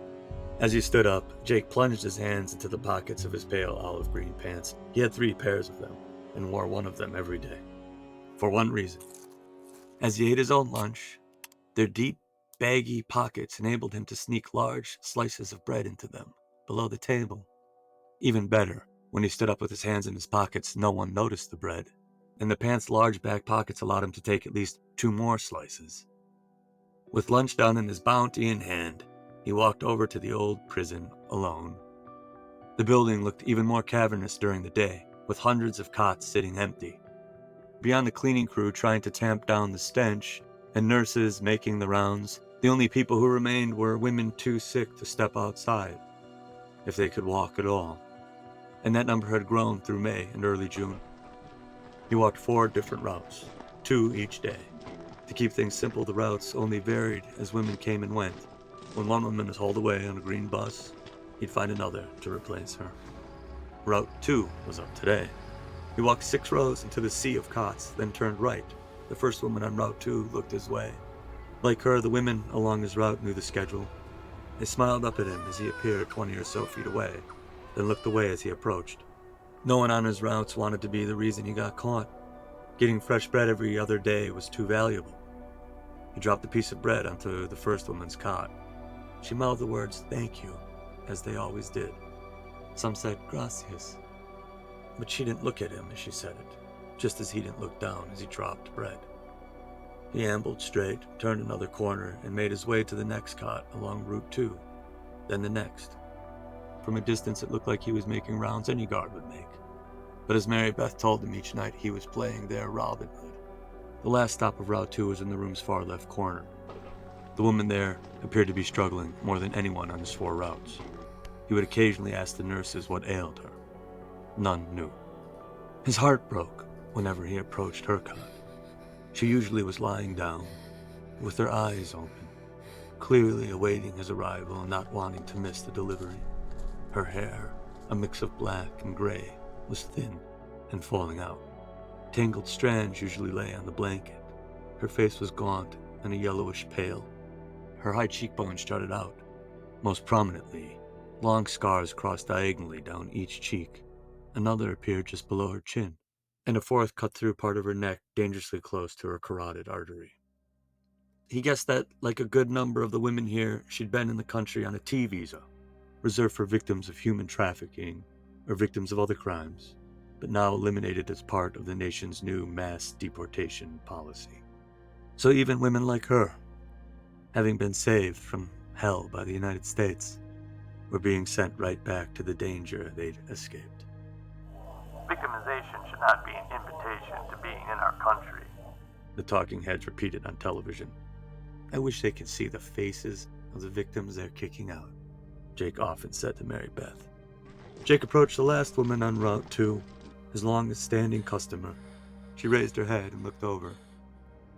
As he stood up, Jake plunged his hands into the pockets of his pale olive green pants. He had 3 pairs of them, and wore one of them every day. For one reason. As he ate his own lunch, their deep, baggy pockets enabled him to sneak large slices of bread into them, below the table. Even better, when he stood up with his hands in his pockets, no one noticed the bread, and the pants' large back pockets allowed him to take at least 2 more slices. With lunch done and his bounty in hand, he walked over to the old prison alone. The building looked even more cavernous during the day, with hundreds of cots sitting empty. Beyond the cleaning crew trying to tamp down the stench, and nurses making the rounds, the only people who remained were women too sick to step outside, if they could walk at all. And that number had grown through May and early June. He walked 4 different routes, 2 each day. To keep things simple, the routes only varied as women came and went. When one woman was hauled away on a green bus, he'd find another to replace her. Route 2 was up today. He walked 6 rows into the sea of cots, then turned right. The first woman on Route 2 looked his way. Like her, the women along his route knew the schedule. They smiled up at him as he appeared 20 or so feet away, then looked away as he approached. No one on his routes wanted to be the reason he got caught. Getting fresh bread every other day was too valuable. He dropped a piece of bread onto the first woman's cot. She mouthed the words, "Thank you," as they always did. Some said, "Gracias." But she didn't look at him as she said it, just as he didn't look down as he dropped bread. He ambled straight, turned another corner, and made his way to the next cot along Route 2, then the next. From a distance, it looked like he was making rounds any guard would make. But as Mary Beth told him each night, he was playing their Robin Hood. The last stop of Route 2 was in the room's far left corner. The woman there appeared to be struggling more than anyone on his 4 routes. He would occasionally ask the nurses what ailed her. None knew. His heart broke whenever he approached her cot. She usually was lying down, with her eyes open, clearly awaiting his arrival and not wanting to miss the delivery. Her hair, a mix of black and gray, was thin and falling out. Tangled strands usually lay on the blanket. Her face was gaunt and a yellowish pale. Her high cheekbones jutted out. Most prominently, long scars crossed diagonally down each cheek. Another appeared just below her chin, and a fourth cut through part of her neck dangerously close to her carotid artery. He guessed that, like a good number of the women here, she'd been in the country on a T visa, reserved for victims of human trafficking or victims of other crimes, but now eliminated as part of the nation's new mass deportation policy. So even women like her, having been saved from hell by the United States, were being sent right back to the danger they'd escaped. Victimization should not be an invitation to being in our country, the talking heads repeated on television. I wish they could see the faces of the victims they're kicking out, Jake often said to Mary Beth. Jake approached the last woman on Route 2, his longest-standing customer. She raised her head and looked over.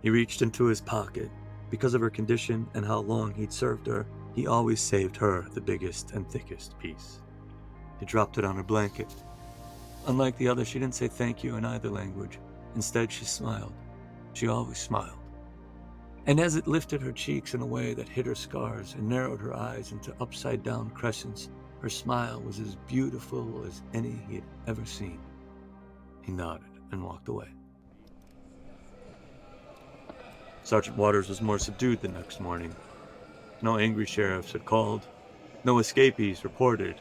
He reached into his pocket. Because of her condition and how long he'd served her, he always saved her the biggest and thickest piece. He dropped it on her blanket. Unlike the other, she didn't say thank you in either language. Instead, she smiled. She always smiled. And as it lifted her cheeks in a way that hid her scars and narrowed her eyes into upside-down crescents, her smile was as beautiful as any he had ever seen. He nodded and walked away. Sergeant Waters was more subdued the next morning. No angry sheriffs had called, no escapees reported,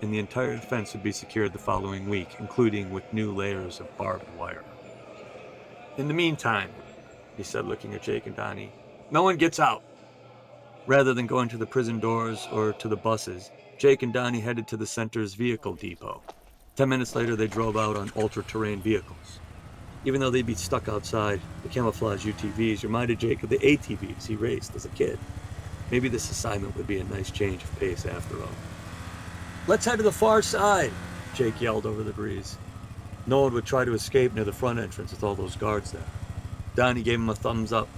and the entire fence would be secured the following week, including with new layers of barbed wire. "In the meantime," he said, looking at Jake and Donnie, "no one gets out." Rather than going to the prison doors or to the buses, Jake and Donnie headed to the center's vehicle depot. 10 minutes later, they drove out on ultra-terrain vehicles. Even though they'd be stuck outside, the camouflage UTVs reminded Jake of the ATVs he raced as a kid. Maybe this assignment would be a nice change of pace after all. "Let's head to the far side," Jake yelled over the breeze. No one would try to escape near the front entrance with all those guards there. Donnie gave him a thumbs up.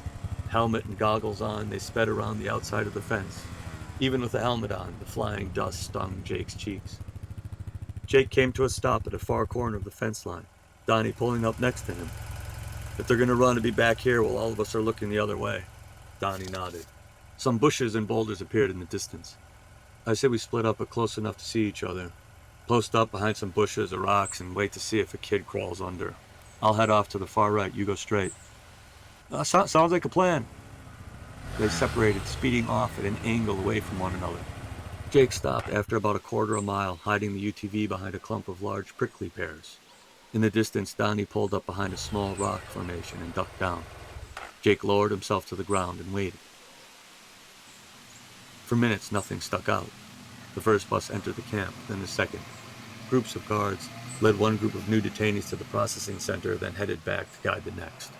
Helmet and goggles on, they sped around the outside of the fence. Even with the helmet on, the flying dust stung Jake's cheeks. Jake came to a stop at a far corner of the fence line, Donnie pulling up next to him. "If they're going to run and be back here while all of us are looking the other way." Donnie nodded. Some bushes and boulders appeared in the distance. "I say we split up but close enough to see each other. Post up behind some bushes or rocks and wait to see if a kid crawls under. I'll head off to the far right, you go straight." Sounds like a plan." They separated, speeding off at an angle away from one another. Jake stopped after about a quarter of a mile, hiding the UTV behind a clump of large prickly pears. In the distance, Donnie pulled up behind a small rock formation and ducked down. Jake lowered himself to the ground and waited. For minutes, nothing stuck out. The first bus entered the camp, then the second. Groups of guards led one group of new detainees to the processing center, then headed back to guide the next.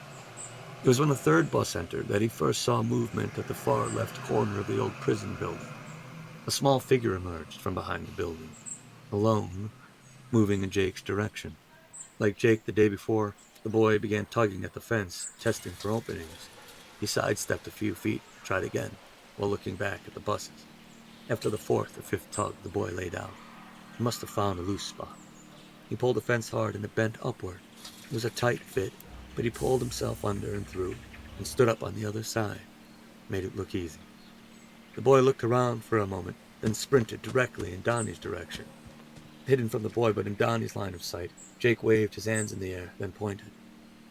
It was when the third bus entered that he first saw movement at the far left corner of the old prison building. A small figure emerged from behind the building, alone, moving in Jake's direction. Like Jake the day before, the boy began tugging at the fence, testing for openings. He sidestepped a few feet, tried again, while looking back at the buses. After the fourth or fifth tug, the boy lay down. He must have found a loose spot. He pulled the fence hard and it bent upward. It was a tight fit, but he pulled himself under and through and stood up on the other side. Made it look easy. The boy looked around for a moment, then sprinted directly in Donnie's direction. Hidden from the boy but in Donnie's line of sight, Jake waved his hands in the air, then pointed.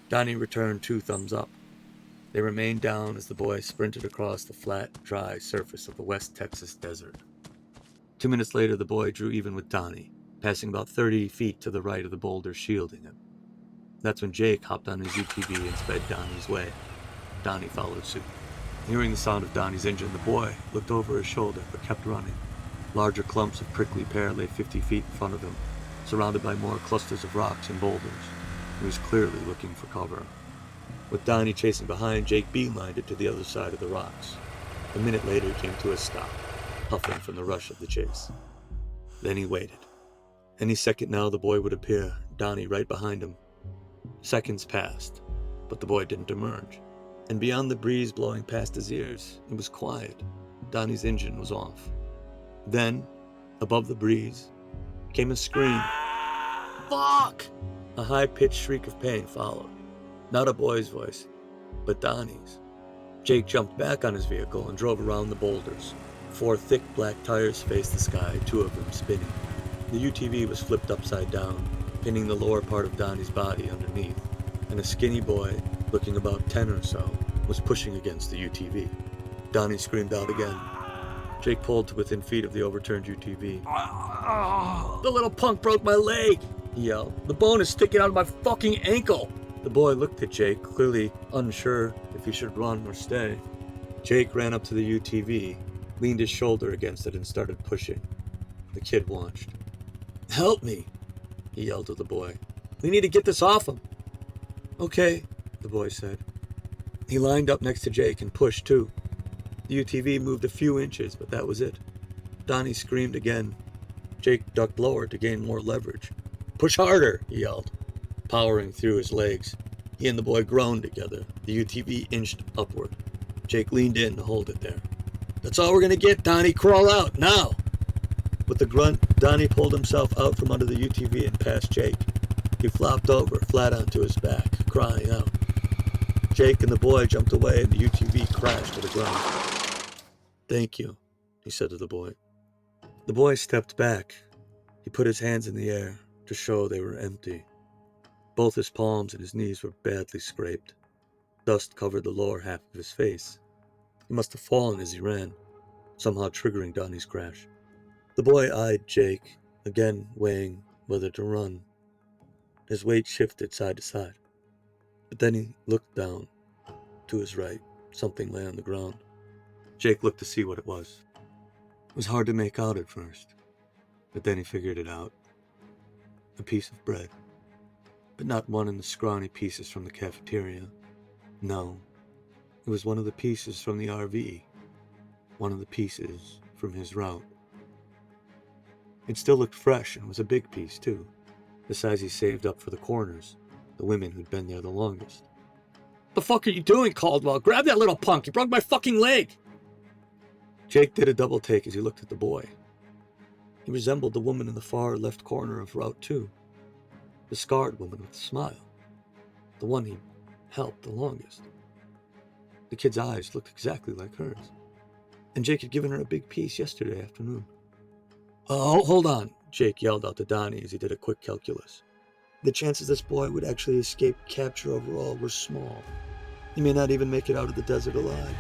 Donnie returned 2 thumbs up. They remained down as the boy sprinted across the flat, dry surface of the West Texas desert. 2 minutes later, the boy drew even with Donnie, passing about 30 feet to the right of the boulder shielding him. That's when Jake hopped on his UTV and sped Donnie's way. Donnie followed suit. Hearing the sound of Donnie's engine, the boy looked over his shoulder but kept running. Larger clumps of prickly pear lay 50 feet in front of him, surrounded by more clusters of rocks and boulders. He was clearly looking for cover. With Donnie chasing behind, Jake beelined it to the other side of the rocks. A minute later, he came to a stop, puffing from the rush of the chase. Then he waited. Any second now, the boy would appear, Donnie right behind him. Seconds passed, but the boy didn't emerge. And beyond the breeze blowing past his ears, it was quiet. Donnie's engine was off. Then, above the breeze, came a scream. Fuck! A high-pitched shriek of pain followed. Not a boy's voice, but Donnie's. Jake jumped back on his vehicle and drove around the boulders. 4 thick black tires faced the sky, 2 of them spinning. The UTV was flipped upside down, pinning the lower part of Donnie's body underneath, and a skinny boy, looking about 10 or so, was pushing against the UTV. Donnie screamed out again. Jake pulled to within feet of the overturned UTV. The little punk broke my leg, he yelled. The bone is sticking out of my fucking ankle. The boy looked at Jake, clearly unsure if he should run or stay. Jake ran up to the UTV, leaned his shoulder against it, and started pushing. The kid watched. Help me, he yelled to the boy. We need to get this off him. Okay, the boy said. He lined up next to Jake and pushed too. The UTV moved a few inches, but that was it. Donnie screamed again. Jake ducked lower to gain more leverage. Push harder, he yelled, powering through his legs. He and the boy groaned together. The UTV inched upward. Jake leaned in to hold it there. That's all we're gonna get, Donnie. Crawl out, now! With a grunt, Donnie pulled himself out from under the UTV and past Jake. He flopped over, flat onto his back, crying out. Jake and the boy jumped away and the UTV crashed to the ground. Thank you, he said to the boy. The boy stepped back. He put his hands in the air to show they were empty. Both his palms and his knees were badly scraped. Dust covered the lower half of his face. He must have fallen as he ran, somehow triggering Donnie's crash. The boy eyed Jake, again weighing whether to run. His weight shifted side to side. But then he looked down. To his right, something lay on the ground. Jake looked to see what it was. It was hard to make out at first, but then he figured it out. A piece of bread. But not one of the scrawny pieces from the cafeteria. No, it was one of the pieces from the RV. One of the pieces from his route. It still looked fresh and was a big piece, too. The size he saved up for the corners, the women who'd been there the longest. The fuck are you doing, Caldwell? Grab that little punk! You broke my fucking leg! Jake did a double take as he looked at the boy. He resembled the woman in the far left corner of Route 2. The scarred woman with a smile. The one he helped the longest. The kid's eyes looked exactly like hers. And Jake had given her a big piece yesterday afternoon. Oh, hold on, Jake yelled out to Donnie as he did a quick calculus. The chances this boy would actually escape capture overall were small. He may not even make it out of the desert alive.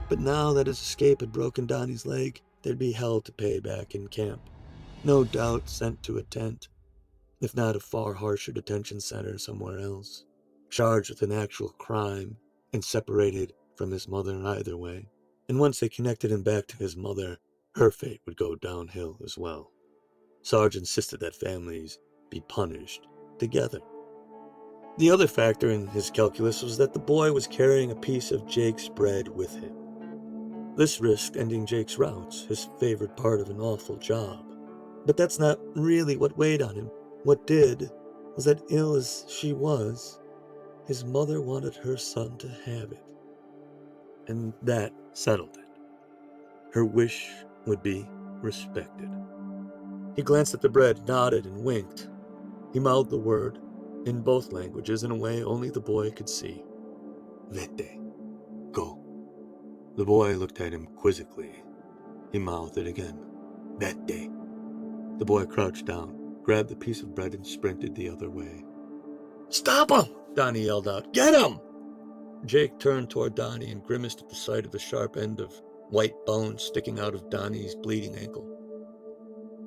But now that his escape had broken Donnie's leg, there'd be hell to pay back in camp. No doubt sent to a tent, if not a far harsher detention center somewhere else. Charged with an actual crime and separated from his mother either way. And once they connected him back to his mother, her fate would go downhill as well. Sarge insisted that families be punished together. The other factor in his calculus was that the boy was carrying a piece of Jake's bread with him. This risked ending Jake's routes, his favorite part of an awful job. But that's not really what weighed on him. What did was that, ill as she was, his mother wanted her son to have it. And that settled it. Her wish would be respected. He glanced at the bread, nodded, and winked. He mouthed the word, in both languages, in a way only the boy could see. Vete. Go. The boy looked at him quizzically. He mouthed it again. Vete. The boy crouched down, grabbed the piece of bread, and sprinted the other way. Stop him! Donnie yelled out. Get him! Jake turned toward Donnie and grimaced at the sight of the sharp end of white bone sticking out of Donnie's bleeding ankle.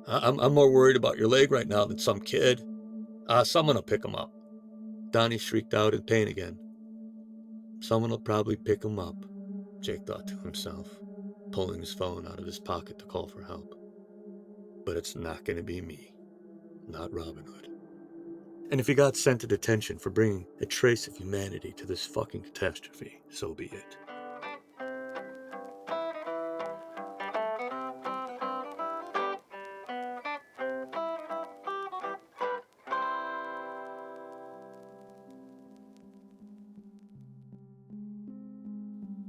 I'm more worried about your leg right now than some kid. Someone will pick him up. Donnie shrieked out in pain again. Someone will probably pick him up, Jake thought to himself, pulling his phone out of his pocket to call for help. But it's not going to be me, not Robin Hood. And if he got sent to detention for bringing a trace of humanity to this fucking catastrophe, so be it.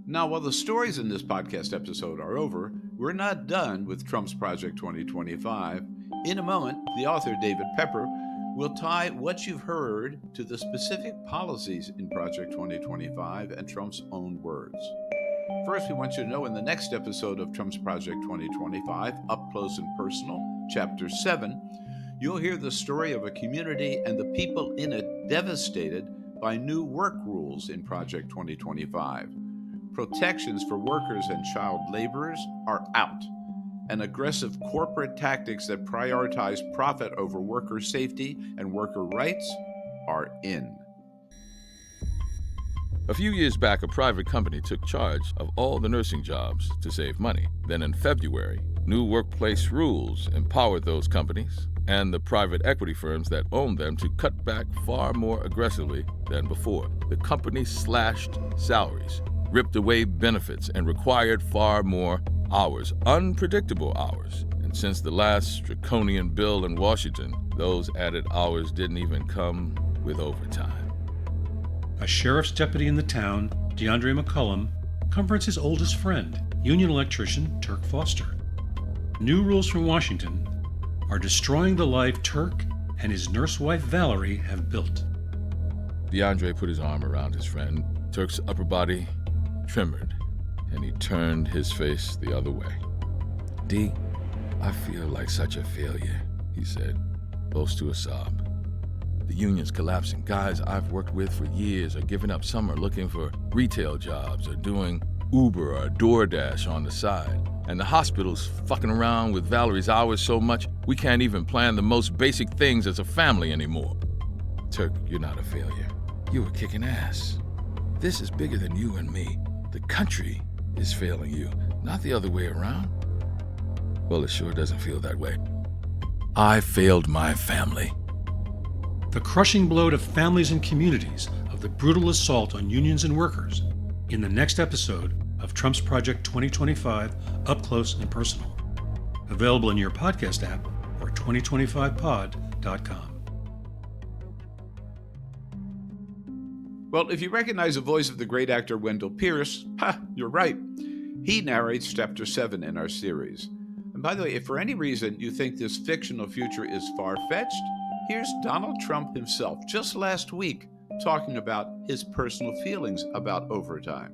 Now, while the stories in this podcast episode are over, we're not done with Trump's Project 2025. In a moment, the author, David Pepper, will tie what you've heard to the specific policies in Project 2025 and Trump's own words. First, we want you to know in the next episode of Trump's Project 2025, Up Close and Personal, Chapter 7, you'll hear the story of a community and the people in it devastated by new work rules in Project 2025. Protections for workers and child laborers are out, and aggressive corporate tactics that prioritize profit over worker safety and worker rights are in. A few years back, a private company took charge of all the nursing jobs to save money. Then in February, new workplace rules empowered those companies and the private equity firms that owned them to cut back far more aggressively than before. The company slashed salaries, ripped away benefits, and required far more hours, unpredictable hours. And since the last draconian bill in Washington, those added hours didn't even come with overtime. A sheriff's deputy in the town, DeAndre McCullum, comforts his oldest friend, union electrician Turk Foster. New rules from Washington are destroying the life Turk and his nurse wife Valerie have built. DeAndre put his arm around his friend. Turk's upper body trembled, and he turned his face the other way. "D, I feel like such a failure," he said, close to a sob. "The union's collapsing. Guys I've worked with for years are giving up. Some are looking for retail jobs or doing Uber or DoorDash on the side. And the hospital's fucking around with Valerie's hours so much we can't even plan the most basic things as a family anymore. Turk, you're not a failure. You were kicking ass. This is bigger than you and me. The country is failing you, not the other way around." Well, it sure doesn't feel that way. I failed my family. The crushing blow to families and communities of the brutal assault on unions and workers in the next episode of Trump's Project 2025, Up Close and Personal. Available in your podcast app or 2025pod.com. Well, if you recognize the voice of the great actor Wendell Pierce, you're right. He narrates Chapter 7 in our series. And by the way, if for any reason you think this fictional future is far-fetched, here's Donald Trump himself just last week talking about his personal feelings about overtime.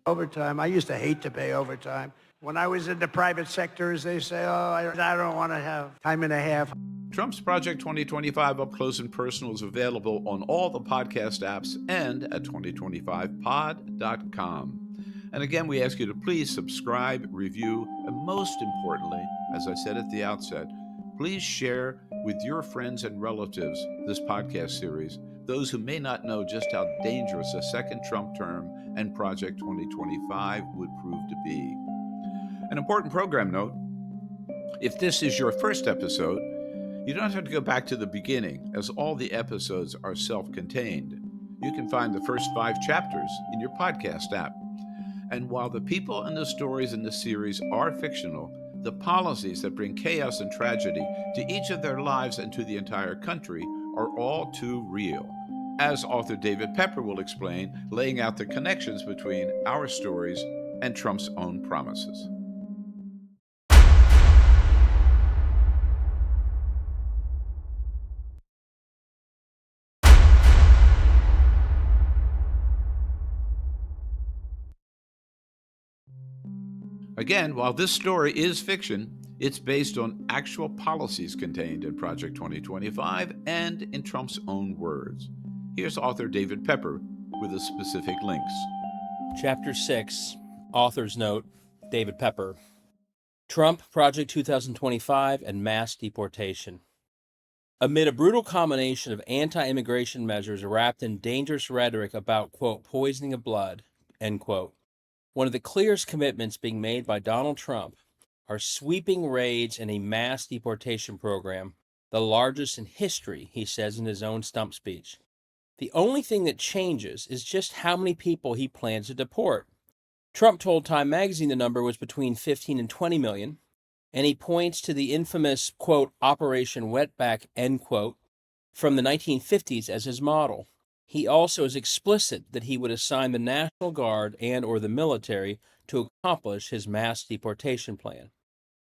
Overtime, I used to hate to pay overtime. When I was in the private sectors, they say, I don't want to have time and a half. Trump's Project 2025 Up Close and Personal is available on all the podcast apps and at 2025pod.com. And again, we ask you to please subscribe, review, and most importantly, as I said at the outset, please share with your friends and relatives this podcast series, those who may not know just how dangerous a second Trump term and Project 2025 would prove to be. An important program note, if this is your first episode, you don't have to go back to the beginning, as all the episodes are self-contained. You can find the first 5 chapters in your podcast app. And while the people and the stories in the series are fictional, the policies that bring chaos and tragedy to each of their lives and to the entire country are all too real. As author David Pepper will explain, laying out the connections between our stories and Trump's own promises. Again, while this story is fiction, it's based on actual policies contained in Project 2025 and in Trump's own words. Here's author David Pepper with the specific links. Chapter 6, Author's Note, David Pepper. Trump, Project 2025, and Mass Deportation. Amid a brutal combination of anti-immigration measures wrapped in dangerous rhetoric about, quote, poisoning of blood, end quote, one of the clearest commitments being made by Donald Trump are sweeping raids and a mass deportation program, the largest in history, he says in his own stump speech. The only thing that changes is just how many people he plans to deport. Trump told Time magazine the number was between 15 and 20 million, and he points to the infamous, quote, Operation Wetback, end quote, from the 1950s as his model. He also is explicit that he would assign the National Guard and or the military to accomplish his mass deportation plan.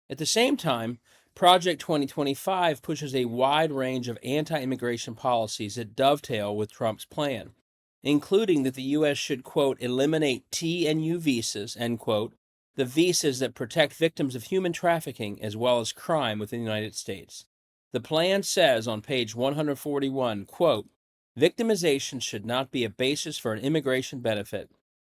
At the same time, Project 2025 pushes a wide range of anti-immigration policies that dovetail with Trump's plan, including that the U.S. should, quote, eliminate T and U visas, end quote, the visas that protect victims of human trafficking as well as crime within the United States. The plan says on page 141, quote, victimization should not be a basis for an immigration benefit.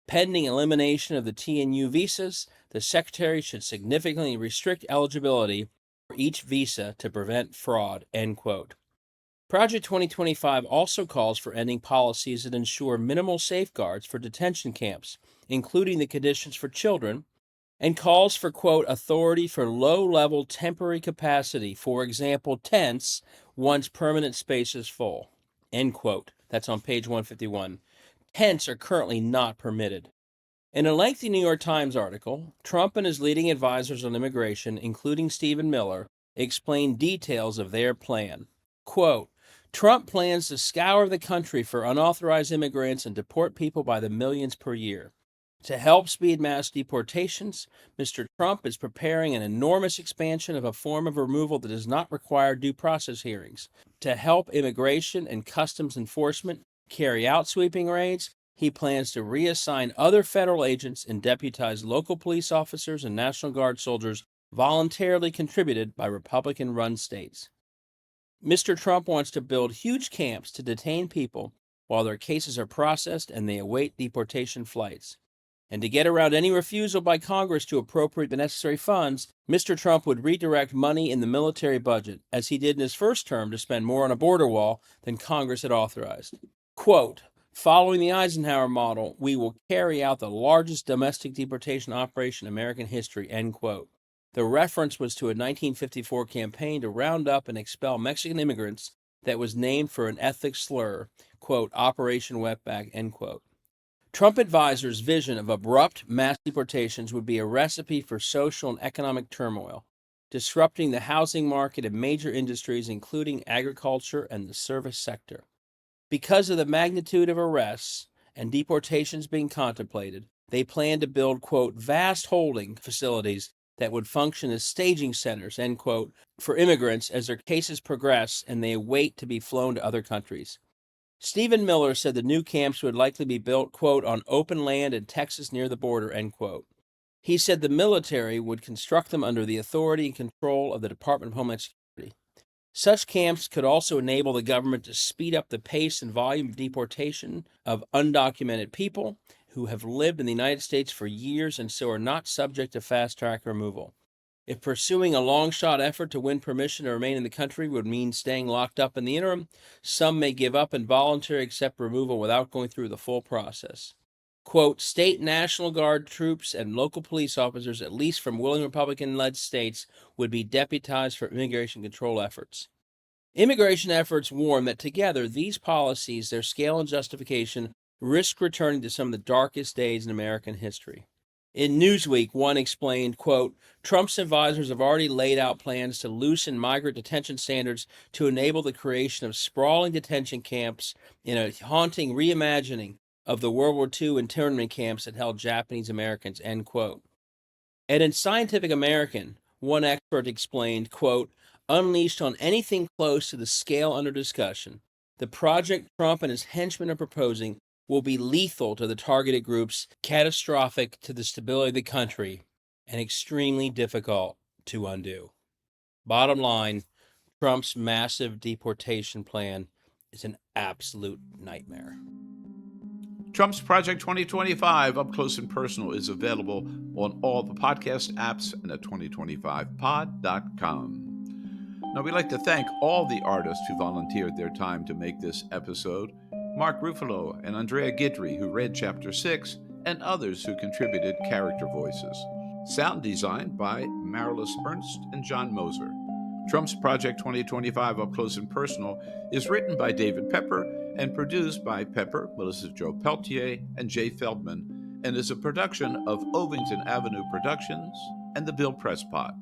Pending elimination of the T and U visas, the Secretary should significantly restrict eligibility for each visa to prevent fraud, end quote. Project 2025 also calls for ending policies that ensure minimal safeguards for detention camps, including the conditions for children, and calls for, quote, authority for low-level temporary capacity, for example, tents, once permanent space is full, end quote. That's on page 151. Tents are currently not permitted. In a lengthy New York Times article, Trump and his leading advisors on immigration, including Stephen Miller, explain details of their plan. Quote, Trump plans to scour the country for unauthorized immigrants and deport people by the millions per year. To help speed mass deportations, Mr. Trump is preparing an enormous expansion of a form of removal that does not require due process hearings. To help immigration and customs enforcement carry out sweeping raids, he plans to reassign other federal agents and deputize local police officers and National Guard soldiers voluntarily contributed by Republican-run states. Mr. Trump wants to build huge camps to detain people while their cases are processed and they await deportation flights. And to get around any refusal by Congress to appropriate the necessary funds, Mr. Trump would redirect money in the military budget, as he did in his first term, to spend more on a border wall than Congress had authorized. Quote, following the Eisenhower model, we will carry out the largest domestic deportation operation in American history, end quote. The reference was to a 1954 campaign to round up and expel Mexican immigrants that was named for an ethnic slur, quote, Operation Wetback, end quote. Trump advisors' vision of abrupt mass deportations would be a recipe for social and economic turmoil, disrupting the housing market and major industries, including agriculture and the service sector. Because of the magnitude of arrests and deportations being contemplated, they plan to build, quote, vast holding facilities that would function as staging centers, end quote, for immigrants as their cases progress and they await to be flown to other countries. Stephen Miller said the new camps would likely be built, quote, on open land in Texas near the border, end quote. He said the military would construct them under the authority and control of the Department of Homeland Security. Such camps could also enable the government to speed up the pace and volume of deportation of undocumented people who have lived in the United States for years and so are not subject to fast-track removal. If pursuing a long-shot effort to win permission to remain in the country would mean staying locked up in the interim, some may give up and voluntarily accept removal without going through the full process. Quote, state National Guard troops and local police officers, at least from willing Republican-led states, would be deputized for immigration control efforts. Immigration efforts warn that together, these policies, their scale and justification, risk returning to some of the darkest days in American history. In Newsweek, one explained, quote, Trump's advisors have already laid out plans to loosen migrant detention standards to enable the creation of sprawling detention camps in a haunting reimagining of the World War II internment camps that held Japanese Americans, end quote. And in Scientific American, one expert explained, quote, unleashed on anything close to the scale under discussion, the project Trump and his henchmen are proposing will be lethal to the targeted groups, catastrophic to the stability of the country, and extremely difficult to undo. Bottom line, Trump's massive deportation plan is an absolute nightmare. Trump's Project 2025 Up Close and Personal is available on all the podcast apps and at 2025pod.com. Now, we'd like to thank all the artists who volunteered their time to make this episode: Mark Ruffalo and Andrea Guidry, who read Chapter 6, and others who contributed character voices. Sound design by Marilys Ernst and John Moser. Trump's Project 2025 Up Close and Personal is written by David Pepper and produced by Pepper, Melissa Jo Peltier, and Jay Feldman, and is a production of Ovington Avenue Productions and the Bill Press Pod.